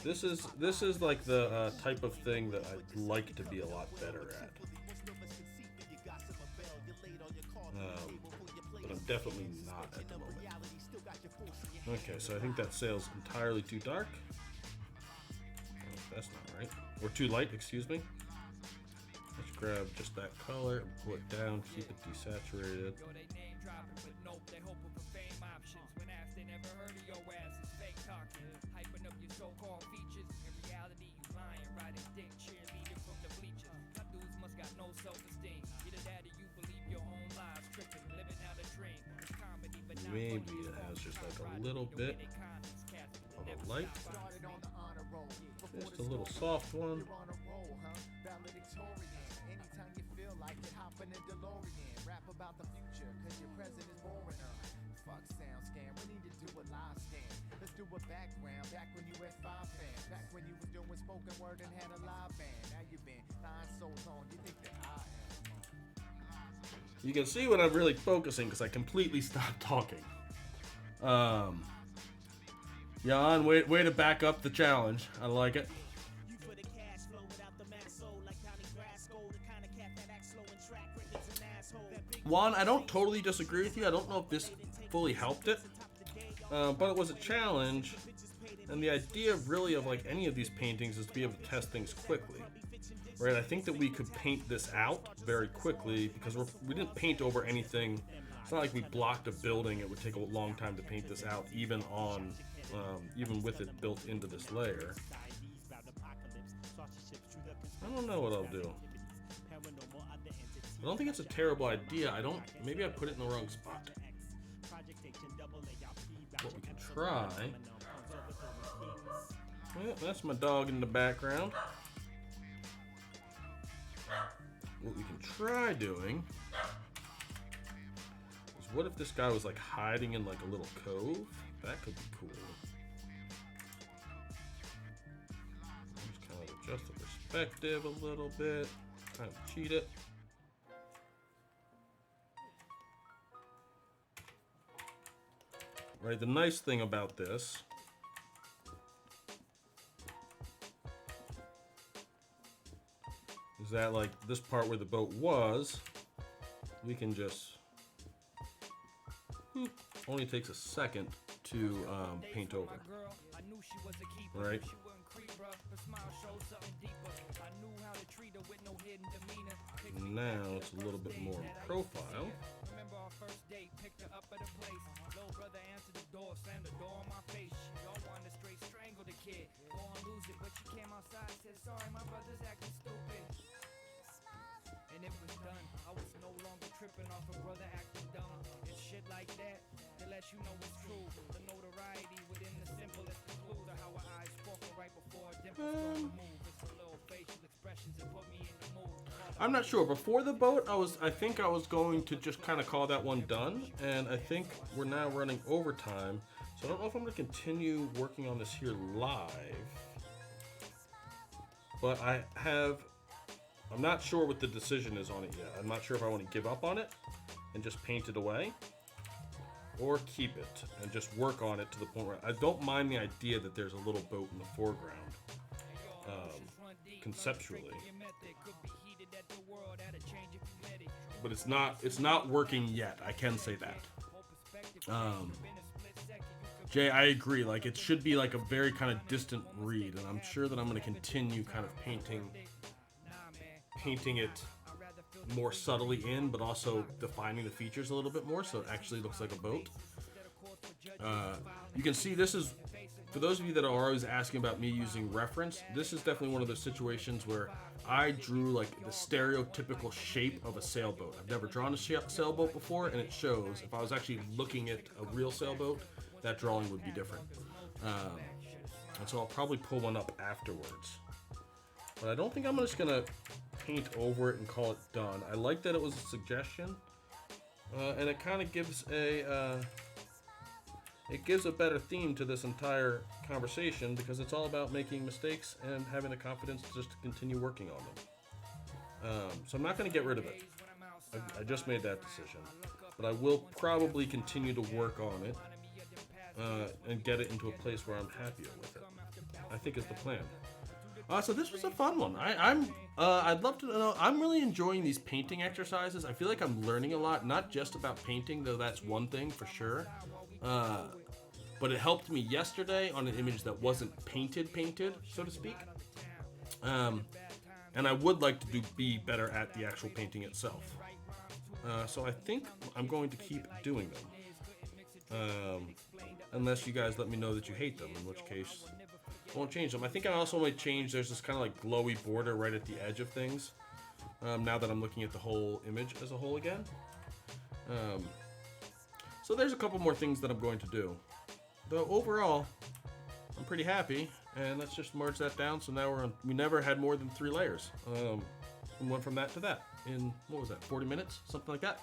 this is like the type of thing that I'd like to be a lot better at. But I'm definitely not at the moment. Okay, so I think that sail's entirely too dark. Oh, that's not right. Or too light, excuse me. Let's grab just that color and pull it down, keep it desaturated. Maybe it has just like a little bit of a light. Just a little soft one. You can see when I'm really focusing because I completely stopped talking. Jan, way to back up the challenge. I like it. Juan, I don't totally disagree with you. I don't know if this fully helped it, but it was a challenge, and the idea really of like any of these paintings is to be able to test things quickly. Right, I think that we could paint this out very quickly because we didn't paint over anything. It's not like we blocked a building. It would take a long time to paint this out, even with it built into this layer. I don't know what I'll do. I don't think it's a terrible idea. Maybe I put it in the wrong spot. What we can try Well, that's my dog in the background. What we can try doing is, what if this guy was like hiding in like a little cove? That could be cool. Just kind of adjust the perspective a little bit, kind of cheat it. Right, the nice thing about this is that, like, this part where the boat was, we can just, only takes a second to paint over, right? Now it's a little bit more profile. And it was done. I was no longer tripping off a brother acting dumb. It's shit like that that lets you know it's true. The notoriety within the simplest clue to how our eyes sparkle right before a dimple start to move. It's the little facial expressions that put me in the mood. I'm not sure. Before the boat, I think I was going to just kind of call that one done, and I think we're now running overtime. So I don't know if I'm going to continue working on this here live, but I'm not sure what the decision is on it yet. I'm not sure if I want to give up on it and just paint it away, or keep it and just work on it to the point where I don't mind the idea that there's a little boat in the foreground, conceptually. But it's not working yet. I can say that. Jay, I agree. Like, it should be like a very kind of distant read, and I'm sure that I'm going to continue kind of painting it more subtly in, but also defining the features a little bit more so it actually looks like a boat. You can see this is, for those of you that are always asking about me using reference, this is definitely one of those situations where I drew like the stereotypical shape of a sailboat. I've never drawn a sailboat before, and it shows. If I was actually looking at a real sailboat, that drawing would be different. And so I'll probably pull one up afterwards. But I don't think I'm just gonna paint over it and call it done. I like that it was a suggestion, and it kind of gives a better theme to this entire conversation, because it's all about making mistakes and having the confidence just to continue working on them. So I'm not going to get rid of it. I just made that decision, but I will probably continue to work on it and get it into a place where I'm happier with it, I think is the plan. So this was a fun one. I'd love to know. I'm really enjoying these painting exercises. I feel like I'm learning a lot, not just about painting, though that's one thing for sure. But it helped me yesterday on an image that wasn't painted, so to speak. And I would like to be better at the actual painting itself. So I think I'm going to keep doing them. Unless you guys let me know that you hate them, in which case I won't change them. I think I also might change, there's this kind of like glowy border right at the edge of things. Now that I'm looking at the whole image as a whole again. So there's a couple more things that I'm going to do. Though overall, I'm pretty happy. And let's just merge that down. So now we never had more than 3 layers. We went from that to that in, what was that, 40 minutes? Something like that.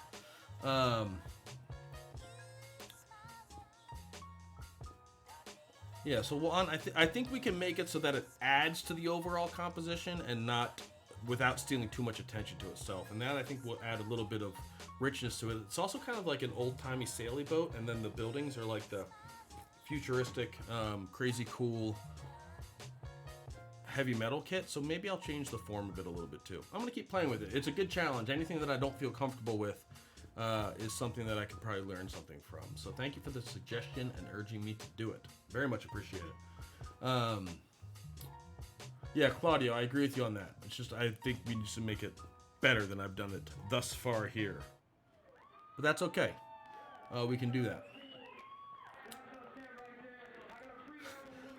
Yeah, so I think we can make it so that it adds to the overall composition and not without stealing too much attention to itself. And that, I think, will add a little bit of richness to it. It's also kind of like an old-timey saily boat, and then the buildings are like the futuristic, crazy cool heavy metal kit. So maybe I'll change the form of it a little bit too. I'm gonna keep playing with it. It's a good challenge. Anything that I don't feel comfortable with is something that I could probably learn something from. So thank you for the suggestion and urging me to do it. Very much appreciate it. Yeah, Claudio, I agree with you on that. It's just, I think we need to make it better than I've done it thus far here. But that's okay. We can do that.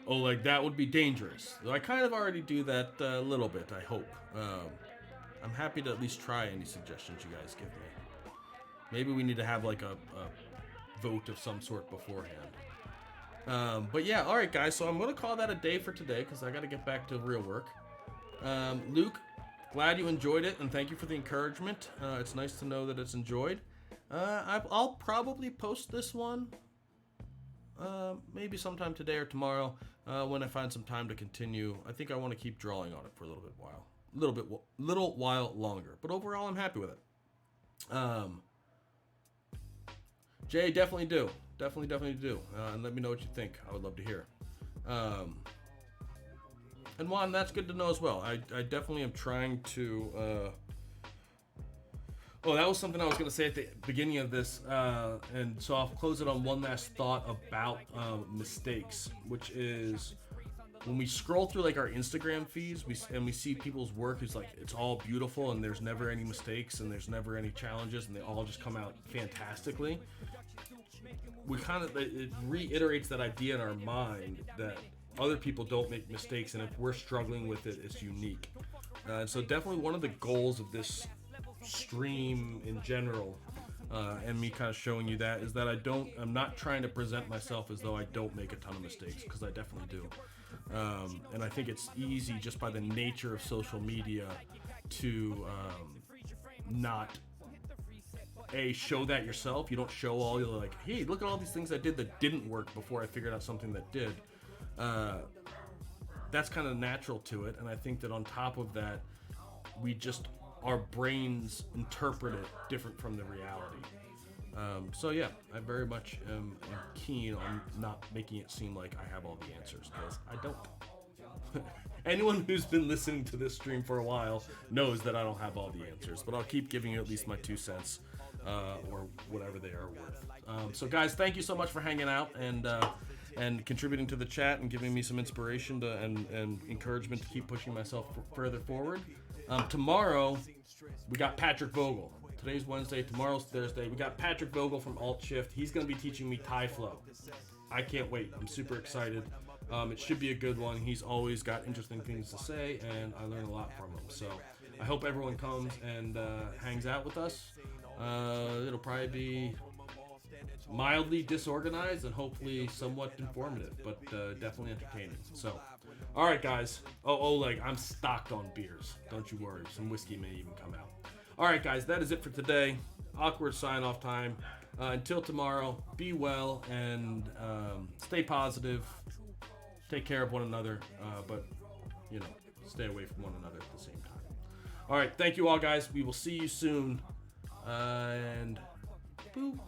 Oh, like that would be dangerous. Though I kind of already do that a little bit, I hope. I'm happy to at least try any suggestions you guys give me. Maybe we need to have like a vote of some sort beforehand. But yeah, all right, guys. So I'm gonna call that a day for today because I got to get back to real work. Luke, glad you enjoyed it, and thank you for the encouragement. It's nice to know that it's enjoyed. I'll probably post this one maybe sometime today or tomorrow when I find some time to continue. I think I want to keep drawing on it for a little while longer. But overall, I'm happy with it. Jay, definitely do. Definitely do. And let me know what you think. I would love to hear. And Juan, that's good to know as well. I definitely am trying to... Oh, that was something I was going to say at the beginning of this. And so I'll close it on one last thought about mistakes, which is... when we scroll through like our Instagram feeds, we see people's work is like it's all beautiful and there's never any mistakes and there's never any challenges and they all just come out fantastically. It reiterates that idea in our mind that other people don't make mistakes, and if we're struggling with it, it's unique. And so definitely one of the goals of this stream in general, and me kind of showing you that, is that I'm not trying to present myself as though I don't make a ton of mistakes, because I definitely do. And I think it's easy just by the nature of social media to not show that yourself. You don't show all, you're like, hey, look at all these things I did that didn't work before I figured out something that did. That's kind of natural to it, and I think that on top of that, our brains interpret it different from the reality. So yeah, I very much am keen on not making it seem like I have all the answers, because I don't. Anyone who's been listening to this stream for a while knows that I don't have all the answers, but I'll keep giving you at least my 2 cents, or whatever they are worth. So guys, thank you so much for hanging out and contributing to the chat and giving me some inspiration and encouragement to keep pushing myself further forward. Tomorrow, we got Patrick Vogel. Today's Wednesday, tomorrow's Thursday. We got Patrick Vogel from Alt Shift. He's going to be teaching me Thai flow. I can't wait. I'm super excited. It should be a good one. He's always got interesting things to say, and I learn a lot from him. So I hope everyone comes and hangs out with us. It'll probably be mildly disorganized and hopefully somewhat informative, but definitely entertaining. So, all right, guys. Oleg, I'm stocked on beers. Don't you worry. Some whiskey may even come out. All right, guys, that is it for today. Awkward sign-off time. Until tomorrow, be well and stay positive. Take care of one another, but, stay away from one another at the same time. All right, thank you all, guys. We will see you soon. And boop.